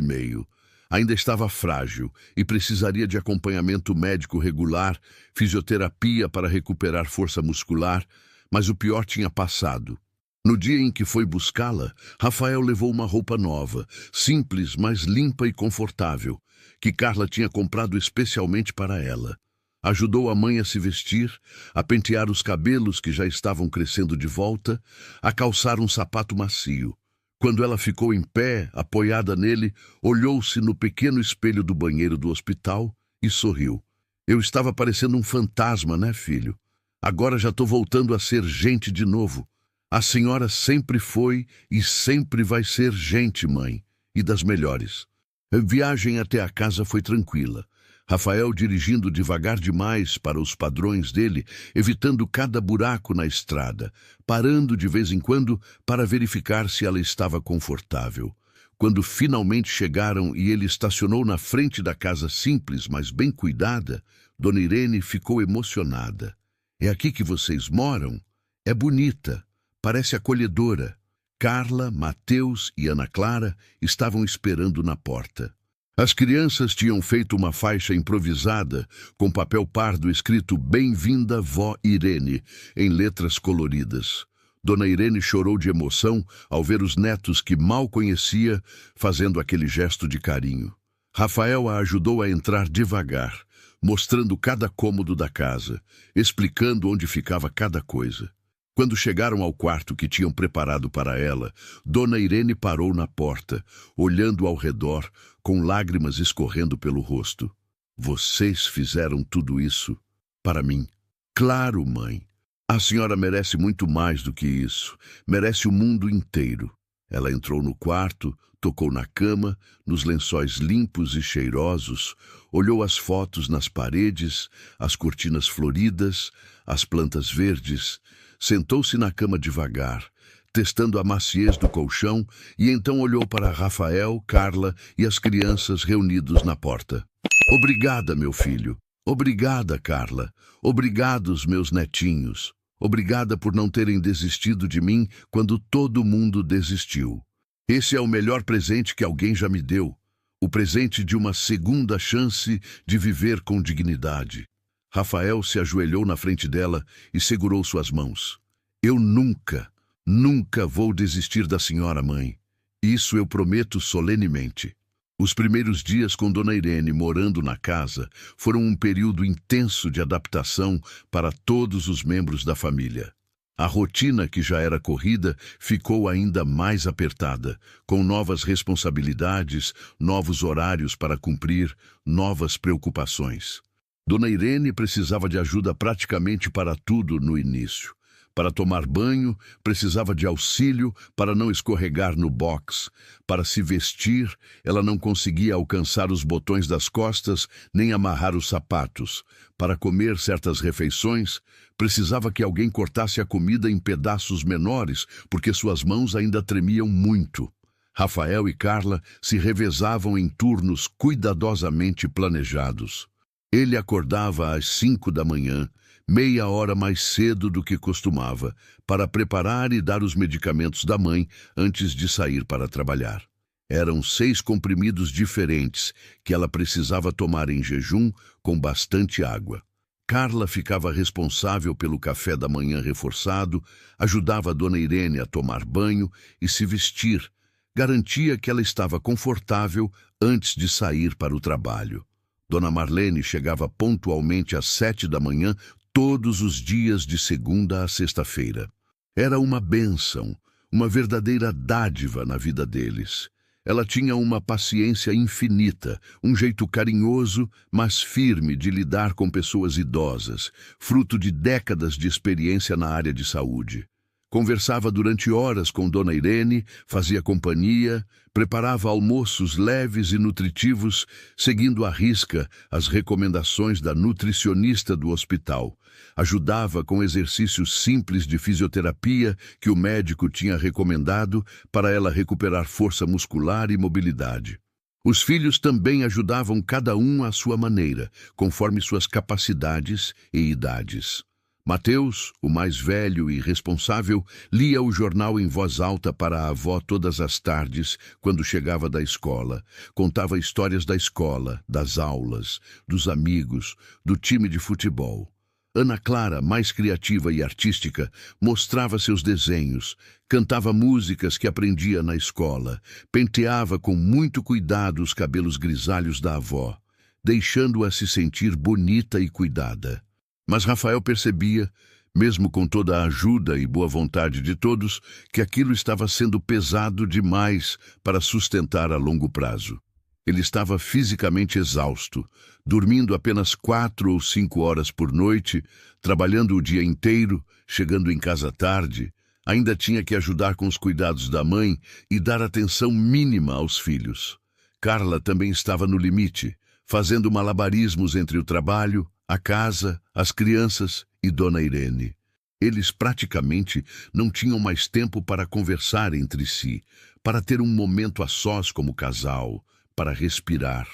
Ainda estava frágil e precisaria de acompanhamento médico regular, fisioterapia para recuperar força muscular, mas o pior tinha passado. No dia em que foi buscá-la, Rafael levou uma roupa nova, simples, mas limpa e confortável, que Carla tinha comprado especialmente para ela. Ajudou a mãe a se vestir, a pentear os cabelos que já estavam crescendo de volta, a calçar um sapato macio. Quando ela ficou em pé, apoiada nele, olhou-se no pequeno espelho do banheiro do hospital e sorriu. Eu estava parecendo um fantasma, né, filho? Agora já estou voltando a ser gente de novo. A senhora sempre foi e sempre vai ser gente, mãe, e das melhores. A viagem até a casa foi tranquila. Rafael dirigindo devagar demais para os padrões dele, evitando cada buraco na estrada, parando de vez em quando para verificar se ela estava confortável. Quando finalmente chegaram e ele estacionou na frente da casa simples, mas bem cuidada, Dona Irene ficou emocionada. É aqui que vocês moram? É bonita, parece acolhedora. Carla, Mateus e Ana Clara estavam esperando na porta. As crianças tinham feito uma faixa improvisada com papel pardo escrito "Bem-vinda, vó Irene", em letras coloridas. Dona Irene chorou de emoção ao ver os netos que mal conhecia fazendo aquele gesto de carinho. Rafael a ajudou a entrar devagar, mostrando cada cômodo da casa, explicando onde ficava cada coisa. Quando chegaram ao quarto que tinham preparado para ela, Dona Irene parou na porta, olhando ao redor, com lágrimas escorrendo pelo rosto. "Vocês fizeram tudo isso para mim?" "Claro, mãe. A senhora merece muito mais do que isso. Merece o mundo inteiro." Ela entrou no quarto, tocou na cama, nos lençóis limpos e cheirosos, olhou as fotos nas paredes, as cortinas floridas, as plantas verdes, sentou-se na cama devagar, testando a maciez do colchão, e então olhou para Rafael, Carla e as crianças reunidos na porta. Obrigada, meu filho. Obrigada, Carla. Obrigados, meus netinhos. Obrigada por não terem desistido de mim quando todo mundo desistiu. Esse é o melhor presente que alguém já me deu. O presente de uma segunda chance de viver com dignidade. Rafael se ajoelhou na frente dela e segurou suas mãos. Eu nunca vou desistir da senhora mãe. Isso eu prometo solenemente. Os primeiros dias com Dona Irene morando na casa foram um período intenso de adaptação para todos os membros da família. A rotina, que já era corrida, ficou ainda mais apertada, com novas responsabilidades, novos horários para cumprir, novas preocupações. Dona Irene precisava de ajuda praticamente para tudo no início. Para tomar banho, precisava de auxílio para não escorregar no box. Para se vestir, ela não conseguia alcançar os botões das costas nem amarrar os sapatos. Para comer certas refeições, precisava que alguém cortasse a comida em pedaços menores, porque suas mãos ainda tremiam muito. Rafael e Carla se revezavam em turnos cuidadosamente planejados. Ele acordava às 5 da manhã, meia hora mais cedo do que costumava, para preparar e dar os medicamentos da mãe antes de sair para trabalhar. Eram 6 comprimidos diferentes que ela precisava tomar em jejum com bastante água. Carla ficava responsável pelo café da manhã reforçado, ajudava a Dona Irene a tomar banho e se vestir, garantia que ela estava confortável antes de sair para o trabalho. Dona Marlene chegava pontualmente às 7 da manhã, todos os dias de segunda a sexta-feira. Era uma bênção, uma verdadeira dádiva na vida deles. Ela tinha uma paciência infinita, um jeito carinhoso, mas firme de lidar com pessoas idosas, fruto de décadas de experiência na área de saúde. Conversava durante horas com Dona Irene, fazia companhia, preparava almoços leves e nutritivos, seguindo à risca as recomendações da nutricionista do hospital. Ajudava com exercícios simples de fisioterapia que o médico tinha recomendado para ela recuperar força muscular e mobilidade. Os filhos também ajudavam cada um à sua maneira, conforme suas capacidades e idades. Mateus, o mais velho e responsável, lia o jornal em voz alta para a avó todas as tardes, quando chegava da escola. Contava histórias da escola, das aulas, dos amigos, do time de futebol. Ana Clara, mais criativa e artística, mostrava seus desenhos, cantava músicas que aprendia na escola, penteava com muito cuidado os cabelos grisalhos da avó, deixando-a se sentir bonita e cuidada. Mas Rafael percebia, mesmo com toda a ajuda e boa vontade de todos, que aquilo estava sendo pesado demais para sustentar a longo prazo. Ele estava fisicamente exausto, dormindo apenas 4 ou 5 horas por noite, trabalhando o dia inteiro, chegando em casa tarde. Ainda tinha que ajudar com os cuidados da mãe e dar atenção mínima aos filhos. Carla também estava no limite, fazendo malabarismos entre o trabalho, a casa, as crianças e Dona Irene. Eles praticamente não tinham mais tempo para conversar entre si, para ter um momento a sós como casal, para respirar.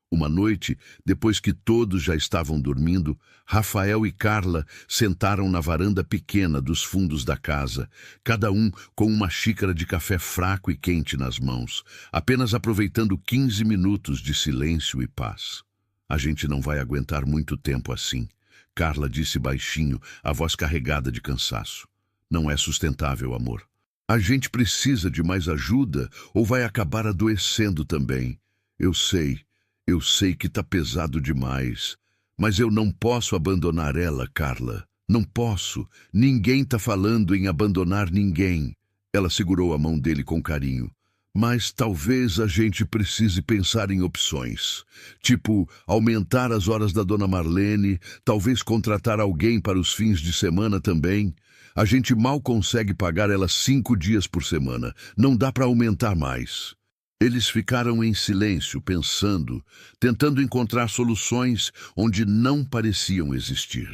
Uma noite, depois que todos já estavam dormindo, Rafael e Carla sentaram na varanda pequena dos fundos da casa, cada um com uma xícara de café fraco e quente nas mãos, apenas aproveitando 15 minutos de silêncio e paz. A gente não vai aguentar muito tempo assim, Carla disse baixinho, a voz carregada de cansaço. Não é sustentável, amor. A gente precisa de mais ajuda ou vai acabar adoecendo também. Eu sei que tá pesado demais, mas eu não posso abandonar ela, Carla. Não posso. Ninguém tá falando em abandonar ninguém. Ela segurou a mão dele com carinho. Mas talvez a gente precise pensar em opções. Tipo, aumentar as horas da Dona Marlene, talvez contratar alguém para os fins de semana também. A gente mal consegue pagar ela 5 dias por semana. Não dá para aumentar mais. Eles ficaram em silêncio, pensando, tentando encontrar soluções onde não pareciam existir.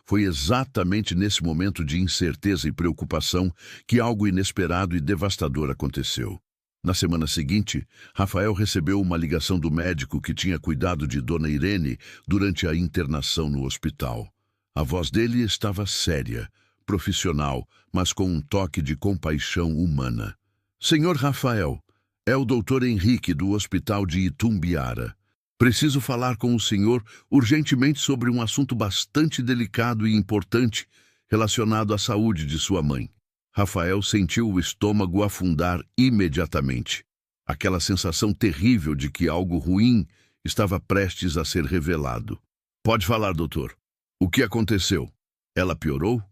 Foi exatamente nesse momento de incerteza e preocupação que algo inesperado e devastador aconteceu. Na semana seguinte, Rafael recebeu uma ligação do médico que tinha cuidado de Dona Irene durante a internação no hospital. A voz dele estava séria, profissional, mas com um toque de compaixão humana. Senhor Rafael, é o Dr. Henrique do Hospital de Itumbiara. Preciso falar com o senhor urgentemente sobre um assunto bastante delicado e importante relacionado à saúde de sua mãe. Rafael sentiu o estômago afundar imediatamente. Aquela sensação terrível de que algo ruim estava prestes a ser revelado. Pode falar, doutor. O que aconteceu? Ela piorou?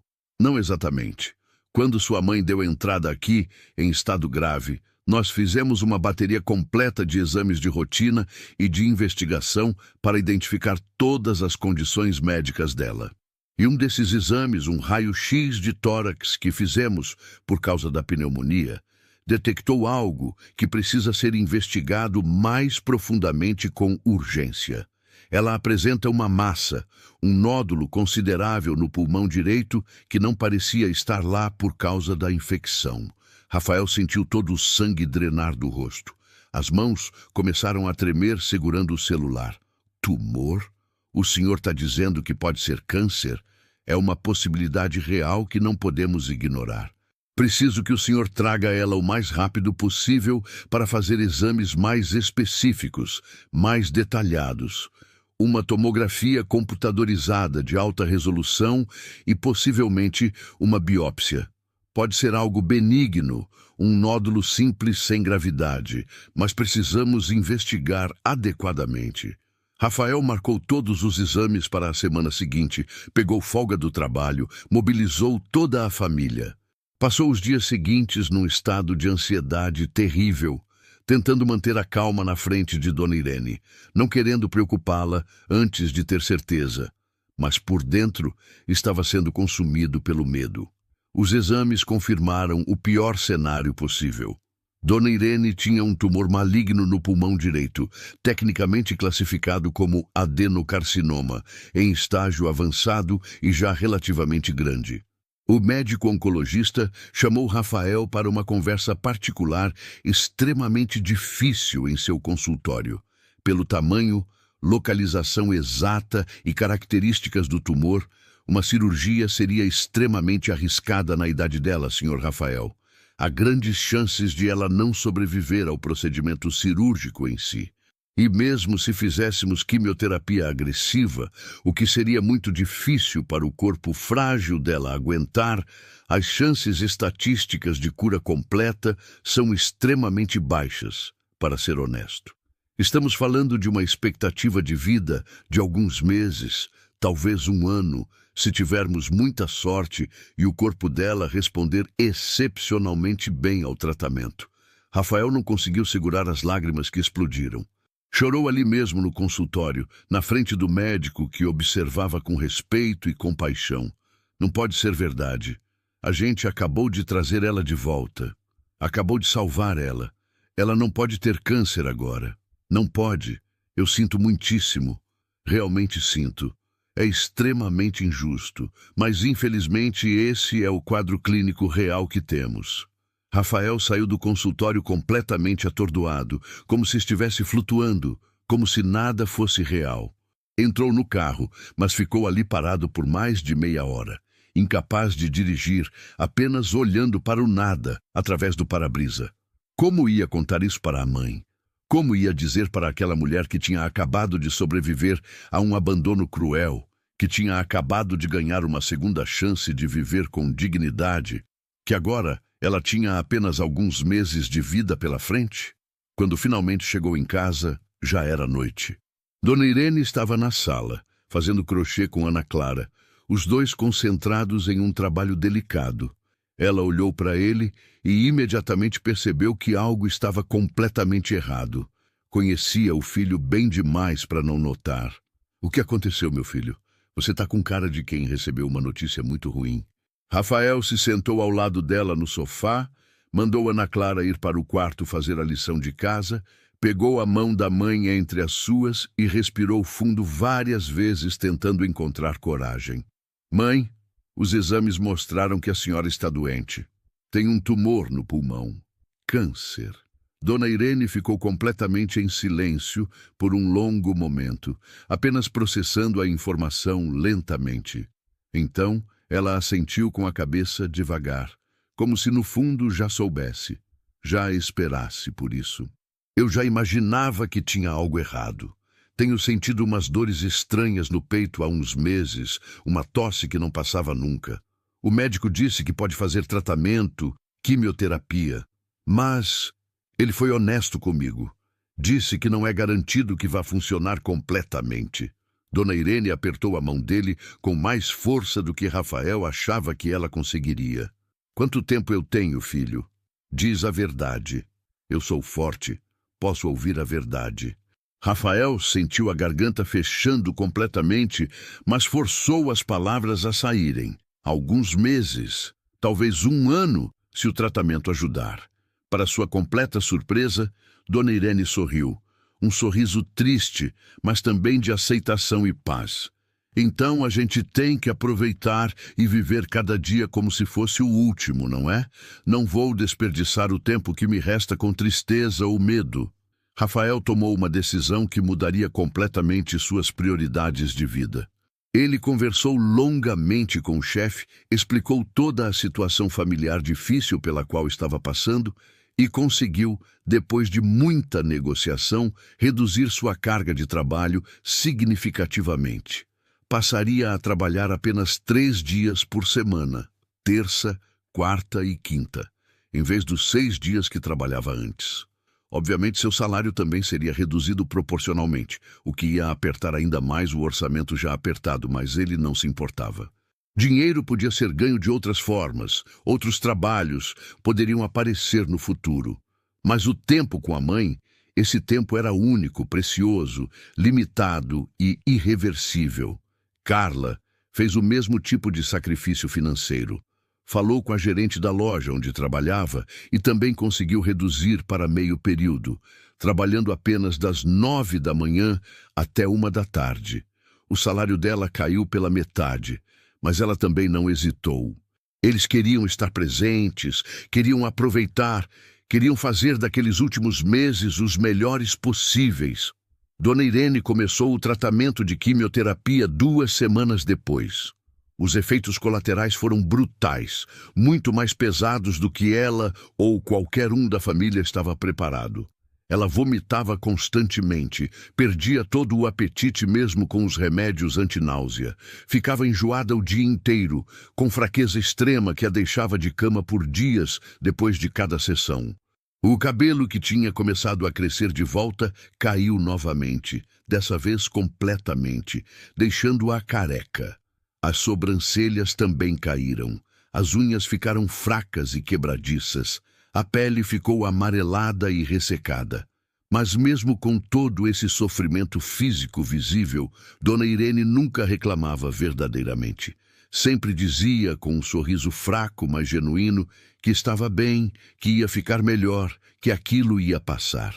Não exatamente. Quando sua mãe deu entrada aqui, em estado grave, nós fizemos uma bateria completa de exames de rotina e de investigação para identificar todas as condições médicas dela. E um desses exames, um raio-x de tórax que fizemos por causa da pneumonia, detectou algo que precisa ser investigado mais profundamente com urgência. Ela apresenta uma massa, um nódulo considerável no pulmão direito que não parecia estar lá por causa da infecção. Rafael sentiu todo o sangue drenar do rosto. As mãos começaram a tremer segurando o celular. Tumor? O senhor está dizendo que pode ser câncer? É uma possibilidade real que não podemos ignorar. Preciso que o senhor traga ela o mais rápido possível para fazer exames mais específicos, mais detalhados. Uma tomografia computadorizada de alta resolução e possivelmente uma biópsia. Pode ser algo benigno, um nódulo simples sem gravidade, mas precisamos investigar adequadamente. Rafael marcou todos os exames para a semana seguinte, pegou folga do trabalho, mobilizou toda a família. Passou os dias seguintes num estado de ansiedade terrível, tentando manter a calma na frente de Dona Irene, não querendo preocupá-la antes de ter certeza, mas por dentro estava sendo consumido pelo medo. Os exames confirmaram o pior cenário possível. Dona Irene tinha um tumor maligno no pulmão direito, tecnicamente classificado como adenocarcinoma, em estágio avançado e já relativamente grande. O médico oncologista chamou Rafael para uma conversa particular extremamente difícil em seu consultório. Pelo tamanho, localização exata e características do tumor, uma cirurgia seria extremamente arriscada na idade dela, Sr. Rafael. Há grandes chances de ela não sobreviver ao procedimento cirúrgico em si. E mesmo se fizéssemos quimioterapia agressiva, o que seria muito difícil para o corpo frágil dela aguentar, as chances estatísticas de cura completa são extremamente baixas, para ser honesto. Estamos falando de uma expectativa de vida de alguns meses, talvez um ano, se tivermos muita sorte e o corpo dela responder excepcionalmente bem ao tratamento. Rafael não conseguiu segurar as lágrimas que explodiram. Chorou ali mesmo no consultório, na frente do médico que observava com respeito e compaixão. Não pode ser verdade. A gente acabou de trazer ela de volta. Acabou de salvar ela. Ela não pode ter câncer agora. Não pode. Eu sinto muitíssimo. Realmente sinto. É extremamente injusto, mas infelizmente esse é o quadro clínico real que temos. Rafael saiu do consultório completamente atordoado, como se estivesse flutuando, como se nada fosse real. Entrou no carro, mas ficou ali parado por mais de meia hora, incapaz de dirigir, apenas olhando para o nada, através do para-brisa. Como ia contar isso para a mãe? Como ia dizer para aquela mulher que tinha acabado de sobreviver a um abandono cruel, que tinha acabado de ganhar uma segunda chance de viver com dignidade, que agora ela tinha apenas alguns meses de vida pela frente? Quando finalmente chegou em casa, já era noite. Dona Irene estava na sala, fazendo crochê com Ana Clara, os dois concentrados em um trabalho delicado. Ela olhou para ele e imediatamente percebeu que algo estava completamente errado. Conhecia o filho bem demais para não notar. O que aconteceu, meu filho? Você está com cara de quem recebeu uma notícia muito ruim. Rafael se sentou ao lado dela no sofá, Mandou Ana Clara ir para o quarto fazer a lição de casa, pegou a mão da mãe entre as suas e respirou fundo várias vezes, tentando encontrar coragem. Mãe, os exames mostraram que a senhora está doente. Tem um tumor no pulmão. Câncer. Dona Irene ficou completamente em silêncio por um longo momento, apenas processando a informação lentamente. Então, ela assentiu com a cabeça devagar, como se no fundo já soubesse, já esperasse por isso. Eu já imaginava que tinha algo errado. Tenho sentido umas dores estranhas no peito há uns meses, uma tosse que não passava nunca. O médico disse que pode fazer tratamento, quimioterapia, mas ele foi honesto comigo. Disse que não é garantido que vá funcionar completamente. Dona Irene apertou a mão dele com mais força do que Rafael achava que ela conseguiria. Quanto tempo eu tenho, filho? Diz a verdade. Eu sou forte. Posso ouvir a verdade. Rafael sentiu a garganta fechando completamente, mas forçou as palavras a saírem. Alguns meses, talvez um ano, se o tratamento ajudar. Para sua completa surpresa, Dona Irene sorriu. Um sorriso triste, mas também de aceitação e paz. Então a gente tem que aproveitar e viver cada dia como se fosse o último, não é? Não vou desperdiçar o tempo que me resta com tristeza ou medo. Rafael tomou uma decisão que mudaria completamente suas prioridades de vida. Ele conversou longamente com o chefe, explicou toda a situação familiar difícil pela qual estava passando e conseguiu, depois de muita negociação, reduzir sua carga de trabalho significativamente. Passaria a trabalhar apenas 3 dias por semana, terça, quarta e quinta, em vez dos 6 dias que trabalhava antes. Obviamente, seu salário também seria reduzido proporcionalmente, o que ia apertar ainda mais o orçamento já apertado, mas ele não se importava. Dinheiro podia ser ganho de outras formas, outros trabalhos poderiam aparecer no futuro. Mas o tempo com a mãe, esse tempo era único, precioso, limitado e irreversível. Carla fez o mesmo tipo de sacrifício financeiro. Falou com a gerente da loja onde trabalhava e também conseguiu reduzir para meio período, trabalhando apenas das 9 da manhã até 1 da tarde. O salário dela caiu pela metade, mas ela também não hesitou. Eles queriam estar presentes, queriam aproveitar, queriam fazer daqueles últimos meses os melhores possíveis. Dona Irene começou o tratamento de quimioterapia 2 semanas depois. Os efeitos colaterais foram brutais, muito mais pesados do que ela ou qualquer um da família estava preparado. Ela vomitava constantemente, perdia todo o apetite mesmo com os remédios antináusea. Ficava enjoada o dia inteiro, com fraqueza extrema que a deixava de cama por dias depois de cada sessão. O cabelo que tinha começado a crescer de volta caiu novamente, dessa vez completamente, deixando-a careca. As sobrancelhas também caíram. As unhas ficaram fracas e quebradiças. A pele ficou amarelada e ressecada. Mas mesmo com todo esse sofrimento físico visível, Dona Irene nunca reclamava verdadeiramente. Sempre dizia, com um sorriso fraco, mas genuíno, que estava bem, que ia ficar melhor, que aquilo ia passar.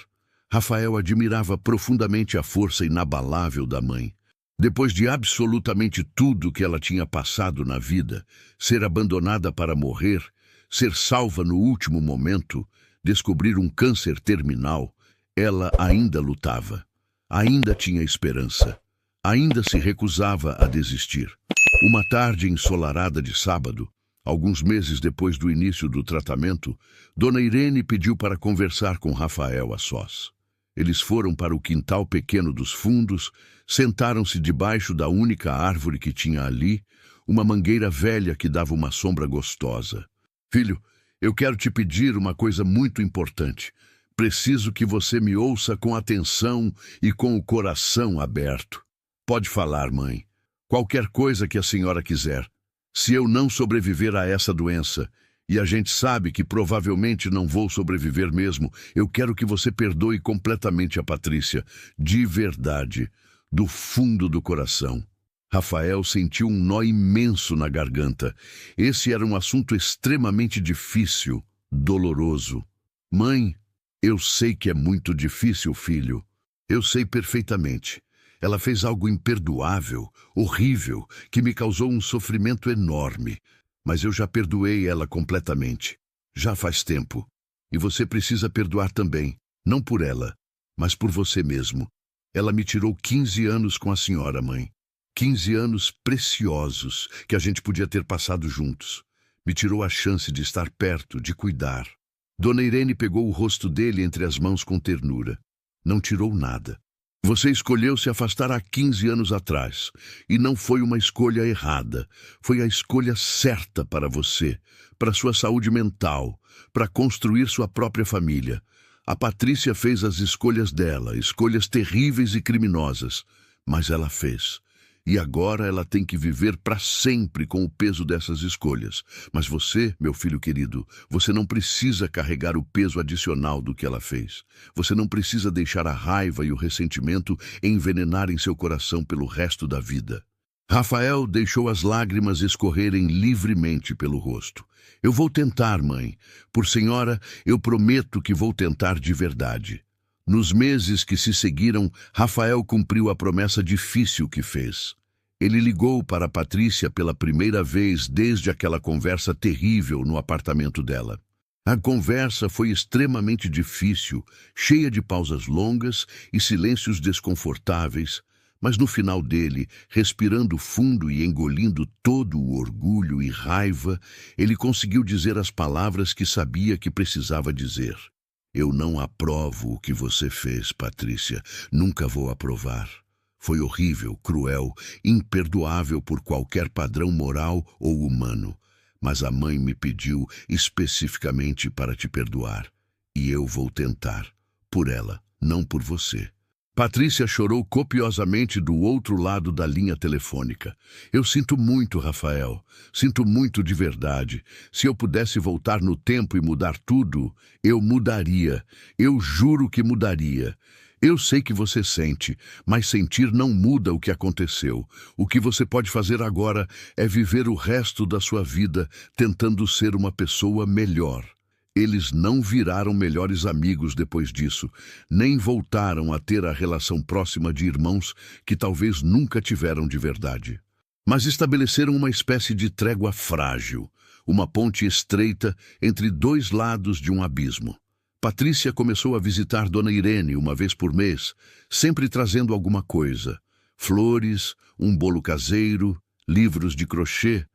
Rafael admirava profundamente a força inabalável da mãe. Depois de absolutamente tudo que ela tinha passado na vida, ser abandonada para morrer, ser salva no último momento, descobrir um câncer terminal, ela ainda lutava, ainda tinha esperança, ainda se recusava a desistir. Uma tarde ensolarada de sábado, alguns meses depois do início do tratamento, Dona Irene pediu para conversar com Rafael a sós. Eles foram para o quintal pequeno dos fundos, sentaram-se debaixo da única árvore que tinha ali, uma mangueira velha que dava uma sombra gostosa. Filho, eu quero te pedir uma coisa muito importante. Preciso que você me ouça com atenção e com o coração aberto. Pode falar, mãe. Qualquer coisa que a senhora quiser. Se eu não sobreviver a essa doença, e a gente sabe que provavelmente não vou sobreviver mesmo, eu quero que você perdoe completamente a Patrícia, de verdade, do fundo do coração. Rafael sentiu um nó imenso na garganta. Esse era um assunto extremamente difícil. doloroso. Mãe, eu sei que é muito difícil, filho. Eu sei perfeitamente. Ela fez algo imperdoável, horrível, que me causou um sofrimento enorme. Mas eu já perdoei ela completamente. Já faz tempo. E você precisa perdoar também. Não por ela, mas por você mesmo. Ela me tirou 15 anos com a senhora, mãe. 15 anos preciosos que a gente podia ter passado juntos. Me tirou a chance de estar perto, de cuidar. Dona Irene pegou o rosto dele entre as mãos com ternura. Não tirou nada. Você escolheu se afastar há 15 anos atrás. E não foi uma escolha errada. Foi a escolha certa para você, para sua saúde mental, para construir sua própria família. A Patrícia fez as escolhas dela, escolhas terríveis e criminosas. Mas ela fez. E agora ela tem que viver para sempre com o peso dessas escolhas. Mas você, meu filho querido, você não precisa carregar o peso adicional do que ela fez. Você não precisa deixar a raiva e o ressentimento envenenarem seu coração pelo resto da vida. Rafael deixou as lágrimas escorrerem livremente pelo rosto. Eu vou tentar, mãe. Por senhora, eu prometo que vou tentar de verdade. Nos meses que se seguiram, Rafael cumpriu a promessa difícil que fez. Ele ligou para Patrícia pela primeira vez desde aquela conversa terrível no apartamento dela. A conversa foi extremamente difícil, cheia de pausas longas e silêncios desconfortáveis, mas no final dele, respirando fundo e engolindo todo o orgulho e raiva, ele conseguiu dizer as palavras que sabia que precisava dizer. Eu não aprovo o que você fez, Patrícia. Nunca vou aprovar. Foi horrível, cruel, imperdoável por qualquer padrão moral ou humano. Mas a mãe me pediu especificamente para te perdoar. E eu vou tentar. Por ela, não por você. Patrícia chorou copiosamente do outro lado da linha telefônica. Eu sinto muito, Rafael. Sinto muito de verdade. Se eu pudesse voltar no tempo e mudar tudo, eu mudaria. Eu juro que mudaria. Eu sei que você sente, mas sentir não muda o que aconteceu. O que você pode fazer agora é viver o resto da sua vida tentando ser uma pessoa melhor. Eles não viraram melhores amigos depois disso, nem voltaram a ter a relação próxima de irmãos que talvez nunca tiveram de verdade. Mas estabeleceram uma espécie de trégua frágil, uma ponte estreita entre dois lados de um abismo. Patrícia começou a visitar Dona Irene uma vez por mês, sempre trazendo alguma coisa. Flores, um bolo caseiro, livros de crochê.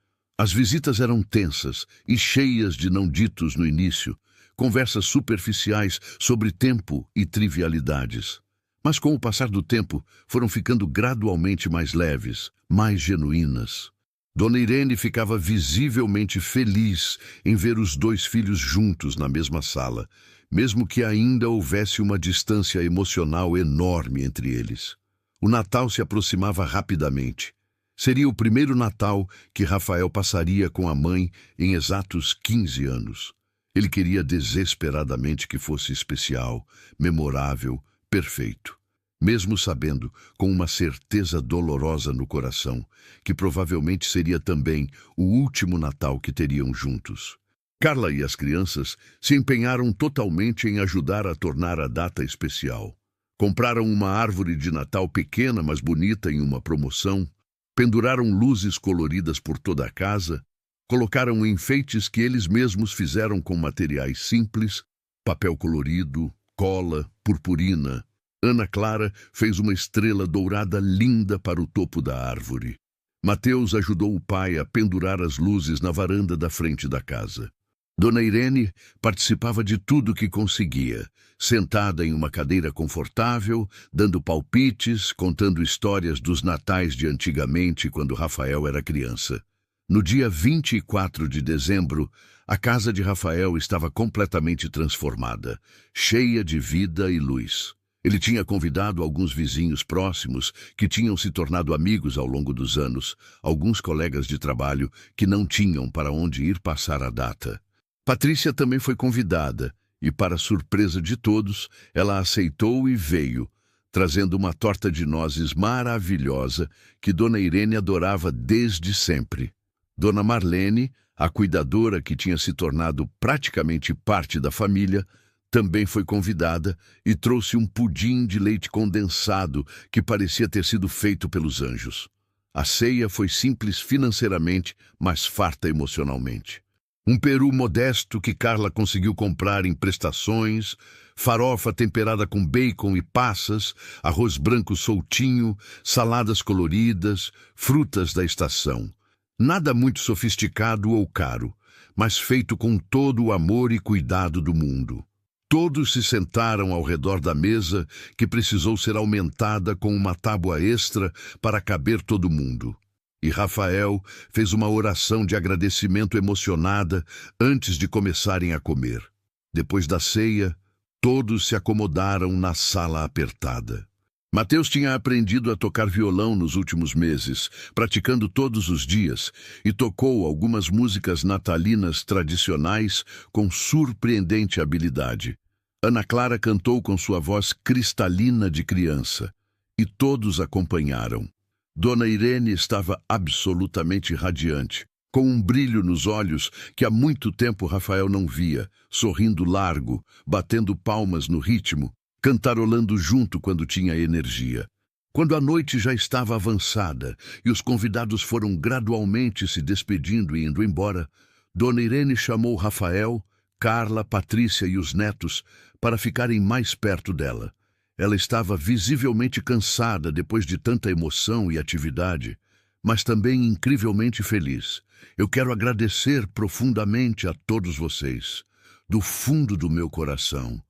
As visitas eram tensas e cheias de não-ditos no início, conversas superficiais sobre tempo e trivialidades. Mas com o passar do tempo, foram ficando gradualmente mais leves, mais genuínas. Dona Irene ficava visivelmente feliz em ver os dois filhos juntos na mesma sala, mesmo que ainda houvesse uma distância emocional enorme entre eles. O Natal se aproximava rapidamente. Seria o primeiro Natal que Rafael passaria com a mãe em exatos 15 anos. Ele queria desesperadamente que fosse especial, memorável, perfeito. Mesmo sabendo, com uma certeza dolorosa no coração, que provavelmente seria também o último Natal que teriam juntos. Carla e as crianças se empenharam totalmente em ajudar a tornar a data especial. Compraram uma árvore de Natal pequena, mas bonita em uma promoção. Penduraram luzes coloridas por toda a casa, colocaram enfeites que eles mesmos fizeram com materiais simples, papel colorido, cola, purpurina. Ana Clara fez uma estrela dourada linda para o topo da árvore. Mateus ajudou o pai a pendurar as luzes na varanda da frente da casa. Dona Irene participava de tudo que conseguia, sentada em uma cadeira confortável, dando palpites, contando histórias dos natais de antigamente, quando Rafael era criança. No dia 24 de dezembro, a casa de Rafael estava completamente transformada, cheia de vida e luz. Ele tinha convidado alguns vizinhos próximos que tinham se tornado amigos ao longo dos anos, alguns colegas de trabalho que não tinham para onde ir passar a data. Patrícia também foi convidada e, para surpresa de todos, ela aceitou e veio, trazendo uma torta de nozes maravilhosa que Dona Irene adorava desde sempre. Dona Marlene, A cuidadora, que tinha se tornado praticamente parte da família, também foi convidada e trouxe um pudim de leite condensado que parecia ter sido feito pelos anjos. A ceia foi simples financeiramente, mas farta emocionalmente. Um peru modesto que Carla conseguiu comprar em prestações, farofa temperada com bacon e passas, arroz branco soltinho, saladas coloridas, frutas da estação. Nada muito sofisticado ou caro, mas feito com todo o amor e cuidado do mundo. Todos se sentaram ao redor da mesa, que precisou ser aumentada com uma tábua extra para caber todo mundo. E Rafael fez uma oração de agradecimento emocionada antes de começarem a comer. Depois da ceia, todos se acomodaram na sala apertada. Mateus tinha aprendido a tocar violão nos últimos meses, praticando todos os dias, e tocou algumas músicas natalinas tradicionais com surpreendente habilidade. Ana Clara cantou com sua voz cristalina de criança, e todos acompanharam. Dona Irene estava absolutamente radiante, com um brilho nos olhos que há muito tempo Rafael não via, sorrindo largo, batendo palmas no ritmo, cantarolando junto quando tinha energia. Quando a noite já estava avançada e os convidados foram gradualmente se despedindo e indo embora, Dona Irene chamou Rafael, Carla, Patrícia e os netos para ficarem mais perto dela. Ela estava visivelmente cansada depois de tanta emoção e atividade, mas também incrivelmente feliz. Eu quero agradecer profundamente a todos vocês, do fundo do meu coração.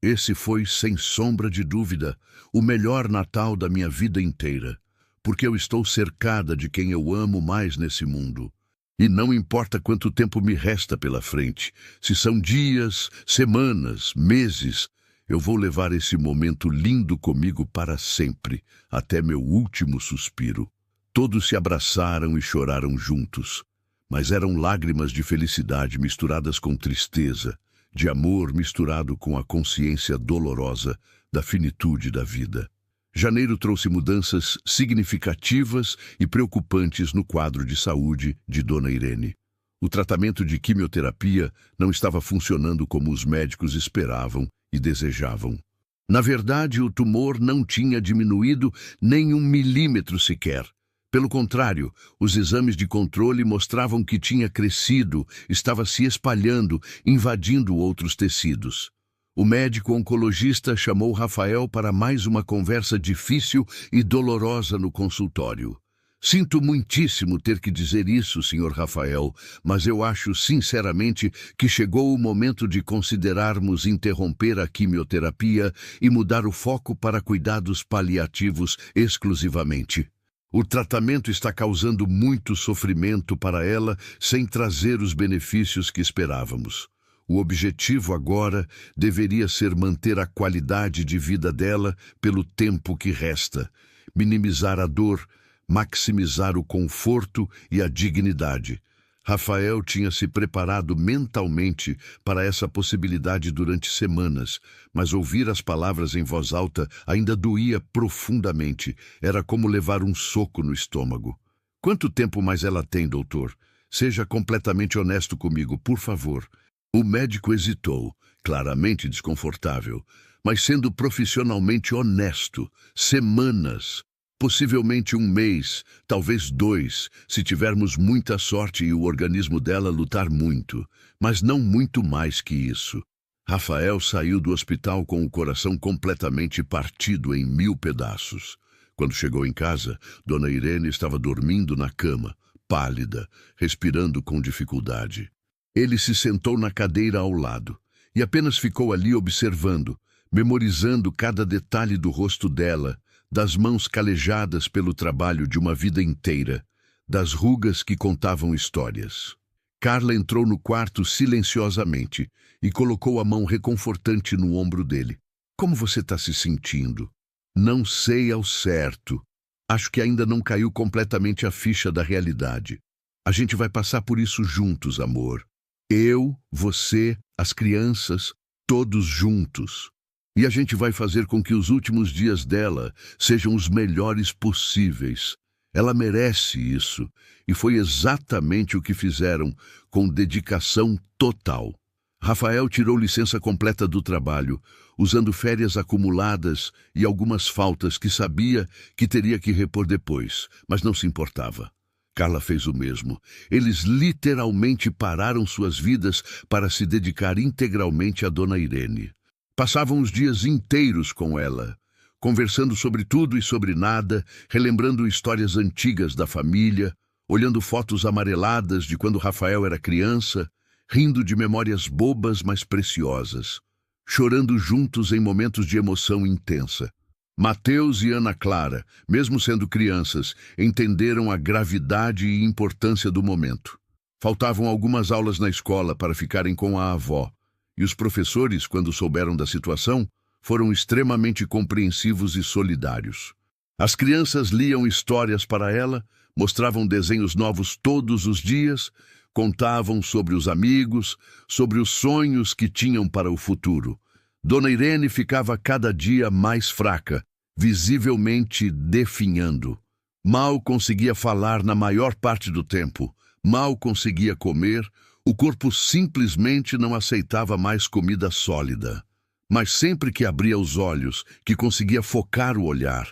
Esse foi, sem sombra de dúvida, o melhor Natal da minha vida inteira, porque eu estou cercada de quem eu amo mais nesse mundo. E não importa quanto tempo me resta pela frente, se são dias, semanas, meses, eu vou levar esse momento lindo comigo para sempre, até meu último suspiro. Todos se abraçaram e choraram juntos, mas eram lágrimas de felicidade misturadas com tristeza, de amor misturado com a consciência dolorosa da finitude da vida. Janeiro trouxe mudanças significativas e preocupantes no quadro de saúde de Dona Irene. O tratamento de quimioterapia não estava funcionando como os médicos esperavam e desejavam. Na verdade, o tumor não tinha diminuído nem 1 milímetro sequer. Pelo contrário, os exames de controle mostravam que tinha crescido, estava se espalhando, invadindo outros tecidos. O médico oncologista chamou Rafael para mais uma conversa difícil e dolorosa no consultório. Sinto muitíssimo ter que dizer isso, Sr. Rafael, mas eu acho sinceramente que chegou o momento de considerarmos interromper a quimioterapia e mudar o foco para cuidados paliativos exclusivamente. O tratamento está causando muito sofrimento para ela sem trazer os benefícios que esperávamos. O objetivo agora deveria ser manter a qualidade de vida dela pelo tempo que resta, minimizar a dor, maximizar o conforto e a dignidade. Rafael tinha se preparado mentalmente para essa possibilidade durante semanas, mas ouvir as palavras em voz alta ainda doía profundamente. Era como levar um soco no estômago. Quanto tempo mais ela tem, doutor? Seja completamente honesto comigo, por favor. O médico hesitou, claramente desconfortável, mas sendo profissionalmente honesto. Semanas. Possivelmente 1 mês, talvez 2, se tivermos muita sorte e o organismo dela lutar muito, mas não muito mais que isso. Rafael saiu do hospital com o coração completamente partido em 1000 pedaços. Quando chegou em casa, Dona Irene estava dormindo na cama, pálida, respirando com dificuldade. Ele se sentou na cadeira ao lado e apenas ficou ali observando, memorizando cada detalhe do rosto dela, das mãos calejadas pelo trabalho de uma vida inteira, das rugas que contavam histórias. Carla entrou no quarto silenciosamente e colocou a mão reconfortante no ombro dele. Como você está se sentindo? Não sei ao certo. Acho que ainda não caiu completamente a ficha da realidade. A gente vai passar por isso juntos, amor. Eu, você, as crianças, todos juntos. E a gente vai fazer com que os últimos dias dela sejam os melhores possíveis. Ela merece isso, e foi exatamente o que fizeram, com dedicação total. Rafael tirou licença completa do trabalho, usando férias acumuladas e algumas faltas que sabia que teria que repor depois, mas não se importava. Carla fez o mesmo. Eles literalmente pararam suas vidas para se dedicar integralmente a Dona Irene. Passavam os dias inteiros com ela, conversando sobre tudo e sobre nada, relembrando histórias antigas da família, olhando fotos amareladas de quando Rafael era criança, rindo de memórias bobas, mas preciosas, chorando juntos em momentos de emoção intensa. Mateus e Ana Clara, mesmo sendo crianças, entenderam a gravidade e importância do momento. Faltavam algumas aulas na escola para ficarem com a avó, e os professores, quando souberam da situação, foram extremamente compreensivos e solidários. As crianças liam histórias para ela, mostravam desenhos novos todos os dias, contavam sobre os amigos, sobre os sonhos que tinham para o futuro. Dona Irene ficava cada dia mais fraca, visivelmente definhando. Mal conseguia falar na maior parte do tempo, mal conseguia comer, o corpo simplesmente não aceitava mais comida sólida. Mas sempre que abria os olhos, que conseguia focar o olhar,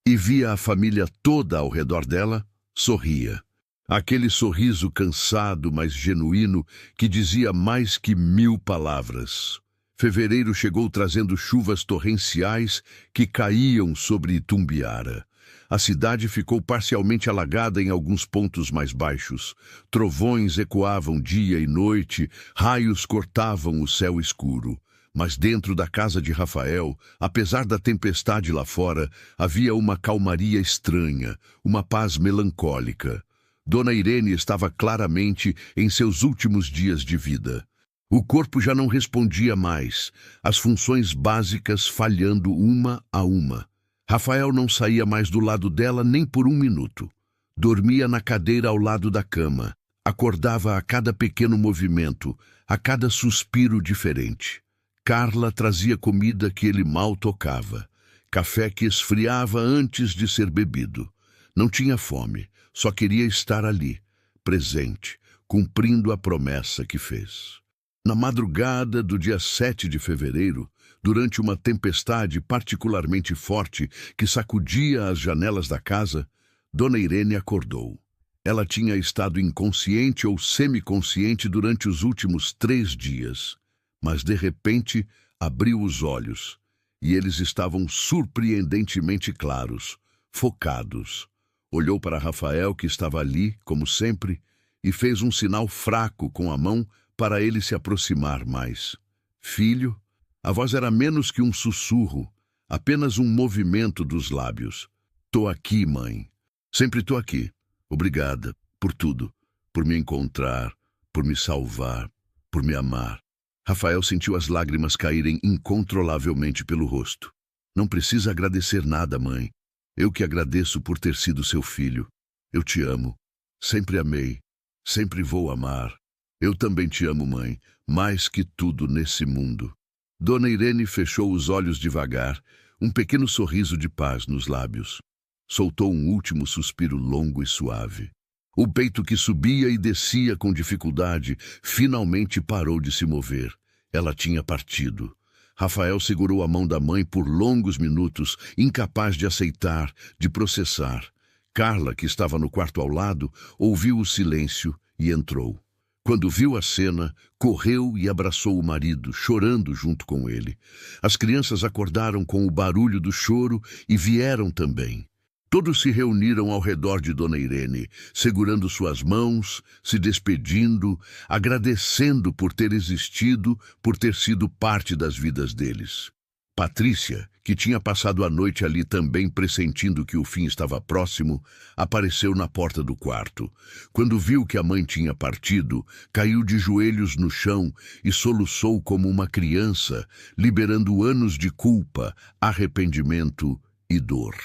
e via a família toda ao redor dela, sorria. Aquele sorriso cansado, mas genuíno, que dizia mais que 1000 palavras. Fevereiro chegou trazendo chuvas torrenciais que caíam sobre Itumbiara. A cidade ficou parcialmente alagada em alguns pontos mais baixos. Trovões ecoavam dia e noite, raios cortavam o céu escuro. Mas dentro da casa de Rafael, apesar da tempestade lá fora, havia uma calmaria estranha, uma paz melancólica. Dona Irene estava claramente em seus últimos dias de vida. O corpo já não respondia mais, as funções básicas falhando uma a uma. Rafael não saía mais do lado dela nem por 1 minuto. Dormia na cadeira ao lado da cama. Acordava a cada pequeno movimento, a cada suspiro diferente. Carla trazia comida que ele mal tocava, café que esfriava antes de ser bebido. Não tinha fome, só queria estar ali, presente, cumprindo a promessa que fez. Na madrugada do dia 7 de fevereiro, durante uma tempestade particularmente forte que sacudia as janelas da casa, Dona Irene acordou. Ela tinha estado inconsciente ou semiconsciente durante os últimos 3 dias, mas de repente abriu os olhos, e eles estavam surpreendentemente claros, focados. Olhou para Rafael, que estava ali, como sempre, e fez um sinal fraco com a mão para ele se aproximar mais. Filho, a voz era menos que um sussurro, apenas um movimento dos lábios. Tô aqui, mãe. Sempre tô aqui. Obrigada por tudo, por me encontrar, por me salvar, por me amar. Rafael sentiu as lágrimas caírem incontrolavelmente pelo rosto. Não precisa agradecer nada, mãe. Eu que agradeço por ter sido seu filho. Eu te amo. Sempre amei. Sempre vou amar. Eu também te amo, mãe, mais que tudo nesse mundo. Dona Irene fechou os olhos devagar, um pequeno sorriso de paz nos lábios. Soltou um último suspiro longo e suave. O peito que subia e descia com dificuldade finalmente parou de se mover. Ela tinha partido. Rafael segurou a mão da mãe por longos minutos, incapaz de aceitar, de processar. Carla, que estava no quarto ao lado, ouviu o silêncio e entrou. Quando viu a cena, correu e abraçou o marido, chorando junto com ele. As crianças acordaram com o barulho do choro e vieram também. Todos se reuniram ao redor de Dona Irene, segurando suas mãos, se despedindo, agradecendo por ter existido, por ter sido parte das vidas deles. Patrícia, que tinha passado a noite ali também pressentindo que o fim estava próximo, apareceu na porta do quarto. Quando viu que a mãe tinha partido, caiu de joelhos no chão e soluçou como uma criança, liberando anos de culpa, arrependimento e dor.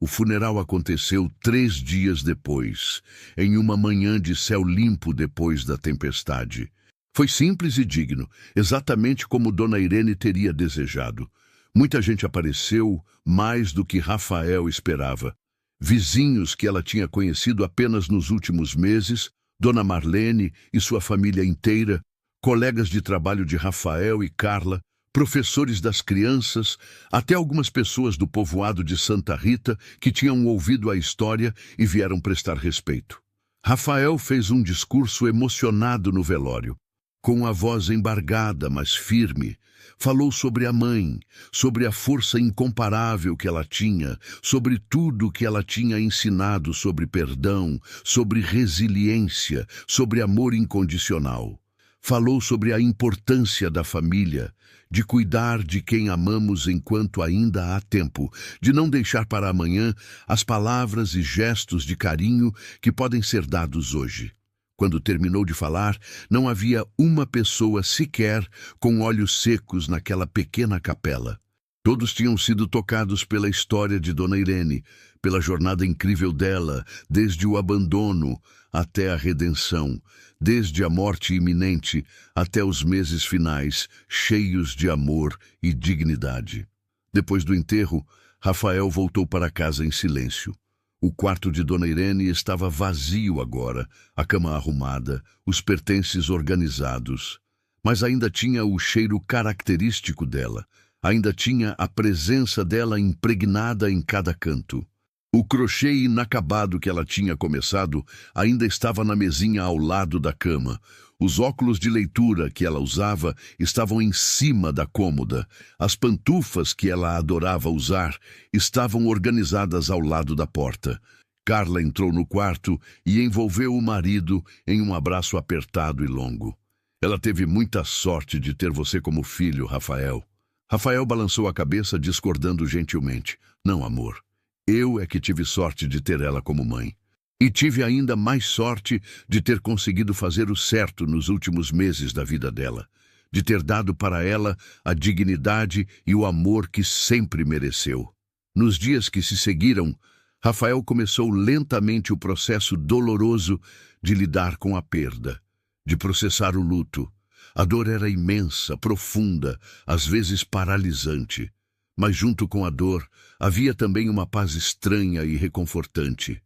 O funeral aconteceu 3 dias depois, em uma manhã de céu limpo depois da tempestade. Foi simples e digno, exatamente como Dona Irene teria desejado. Muita gente apareceu, mais do que Rafael esperava. Vizinhos que ela tinha conhecido apenas nos últimos meses, Dona Marlene e sua família inteira, colegas de trabalho de Rafael e Carla, professores das crianças, até algumas pessoas do povoado de Santa Rita que tinham ouvido a história e vieram prestar respeito. Rafael fez um discurso emocionado no velório. Com a voz embargada, mas firme, falou sobre a mãe, sobre a força incomparável que ela tinha, sobre tudo que ela tinha ensinado sobre perdão, sobre resiliência, sobre amor incondicional. Falou sobre a importância da família, de cuidar de quem amamos enquanto ainda há tempo, de não deixar para amanhã as palavras e gestos de carinho que podem ser dados hoje. Quando terminou de falar, não havia uma pessoa sequer com olhos secos naquela pequena capela. Todos tinham sido tocados pela história de Dona Irene, pela jornada incrível dela, desde o abandono até a redenção, desde a morte iminente até os meses finais, cheios de amor e dignidade. Depois do enterro, Rafael voltou para casa em silêncio. O quarto de Dona Irene estava vazio agora, a cama arrumada, os pertences organizados. Mas ainda tinha o cheiro característico dela, ainda tinha a presença dela impregnada em cada canto. O crochê inacabado que ela tinha começado ainda estava na mesinha ao lado da cama. Os óculos de leitura que ela usava estavam em cima da cômoda. As pantufas que ela adorava usar estavam organizadas ao lado da porta. Carla entrou no quarto e envolveu o marido em um abraço apertado e longo. Ela teve muita sorte de ter você como filho, Rafael. Rafael balançou a cabeça, discordando gentilmente. Não, amor. Eu é que tive sorte de ter ela como mãe. E tive ainda mais sorte de ter conseguido fazer o certo nos últimos meses da vida dela, de ter dado para ela a dignidade e o amor que sempre mereceu. Nos dias que se seguiram, Rafael começou lentamente o processo doloroso de lidar com a perda, de processar o luto. A dor era imensa, profunda, às vezes paralisante. Mas junto com a dor, havia também uma paz estranha e reconfortante.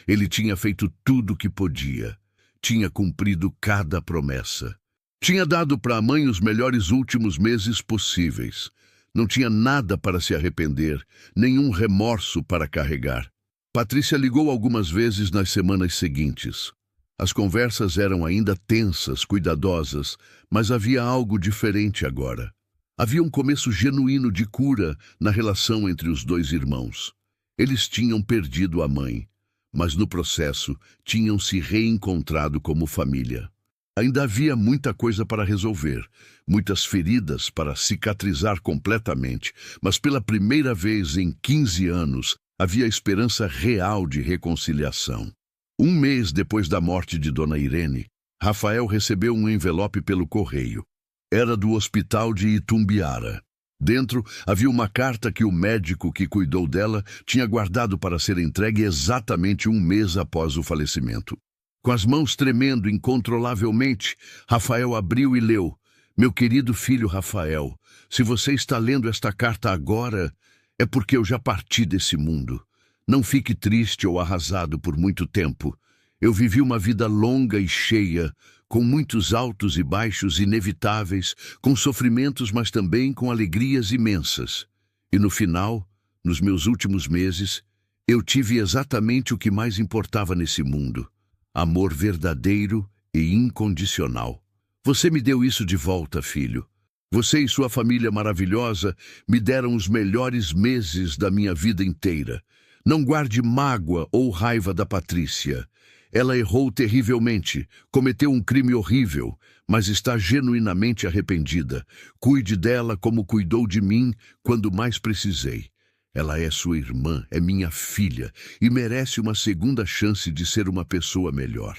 Ele tinha feito tudo o que podia. Tinha cumprido cada promessa. Tinha dado para a mãe os melhores últimos meses possíveis. Não tinha nada para se arrepender, nenhum remorso para carregar. Patrícia ligou algumas vezes nas semanas seguintes. As conversas eram ainda tensas, cuidadosas, mas havia algo diferente agora. Havia um começo genuíno de cura na relação entre os dois irmãos. Eles tinham perdido a mãe, mas no processo tinham se reencontrado como família. Ainda havia muita coisa para resolver, muitas feridas para cicatrizar completamente, mas pela primeira vez em 15 anos havia esperança real de reconciliação. Um mês depois da morte de Dona Irene, Rafael recebeu um envelope pelo correio. Era do hospital de Itumbiara. Dentro havia uma carta que o médico que cuidou dela tinha guardado para ser entregue exatamente um mês após o falecimento. Com as mãos tremendo incontrolavelmente, Rafael abriu e leu: Meu querido filho Rafael, se você está lendo esta carta agora, é porque eu já parti desse mundo. Não fique triste ou arrasado por muito tempo. Eu vivi uma vida longa e cheia, com muitos altos e baixos inevitáveis, com sofrimentos, mas também com alegrias imensas. E no final, nos meus últimos meses, eu tive exatamente o que mais importava nesse mundo: amor verdadeiro e incondicional. Você me deu isso de volta, filho. Você e sua família maravilhosa me deram os melhores meses da minha vida inteira. Não guarde mágoa ou raiva da Patrícia. Ela errou terrivelmente, cometeu um crime horrível, mas está genuinamente arrependida. Cuide dela como cuidou de mim quando mais precisei. Ela é sua irmã, é minha filha, e merece uma segunda chance de ser uma pessoa melhor.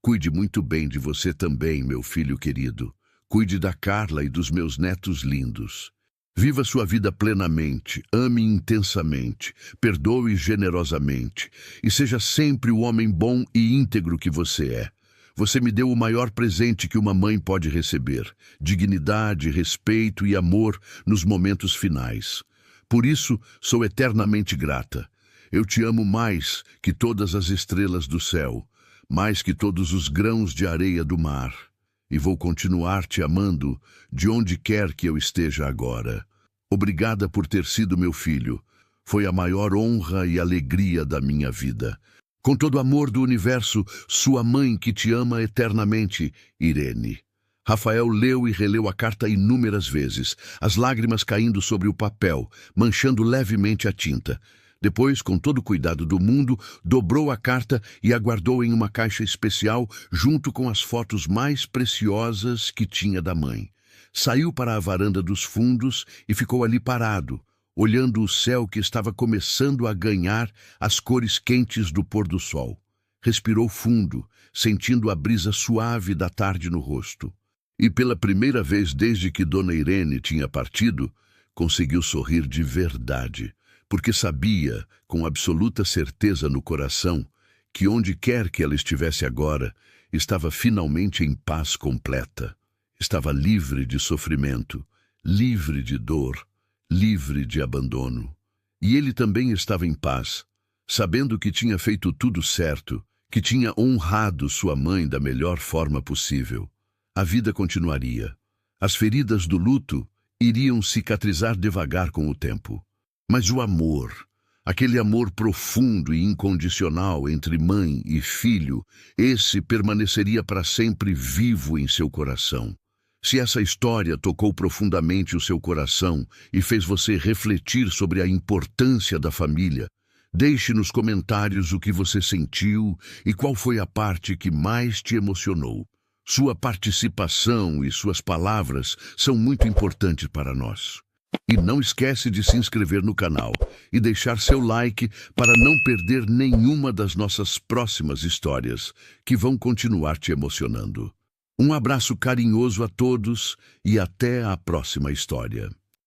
Cuide muito bem de você também, meu filho querido. Cuide da Carla e dos meus netos lindos. Viva sua vida plenamente, ame intensamente, perdoe generosamente e seja sempre o homem bom e íntegro que você é. Você me deu o maior presente que uma mãe pode receber: dignidade, respeito e amor nos momentos finais. Por isso, sou eternamente grata. Eu te amo mais que todas as estrelas do céu, mais que todos os grãos de areia do mar. E vou continuar te amando de onde quer que eu esteja agora. Obrigada por ter sido meu filho. Foi a maior honra e alegria da minha vida. Com todo o amor do universo, sua mãe que te ama eternamente, Irene. Rafael leu e releu a carta inúmeras vezes, as lágrimas caindo sobre o papel, manchando levemente a tinta. Depois, com todo o cuidado do mundo, dobrou a carta e a guardou em uma caixa especial junto com as fotos mais preciosas que tinha da mãe. Saiu para a varanda dos fundos e ficou ali parado, olhando o céu que estava começando a ganhar as cores quentes do pôr do sol. Respirou fundo, sentindo a brisa suave da tarde no rosto. E pela primeira vez desde que Dona Irene tinha partido, conseguiu sorrir de verdade, porque sabia, com absoluta certeza no coração, que onde quer que ela estivesse agora, estava finalmente em paz completa. Estava livre de sofrimento, livre de dor, livre de abandono. E ele também estava em paz, sabendo que tinha feito tudo certo, que tinha honrado sua mãe da melhor forma possível. A vida continuaria. As feridas do luto iriam cicatrizar devagar com o tempo. Mas o amor, aquele amor profundo e incondicional entre mãe e filho, esse permaneceria para sempre vivo em seu coração. Se essa história tocou profundamente o seu coração e fez você refletir sobre a importância da família, deixe nos comentários o que você sentiu e qual foi a parte que mais te emocionou. Sua participação e suas palavras são muito importantes para nós. E não esquece de se inscrever no canal e deixar seu like para não perder nenhuma das nossas próximas histórias, que vão continuar te emocionando. Um abraço carinhoso a todos e até a próxima história.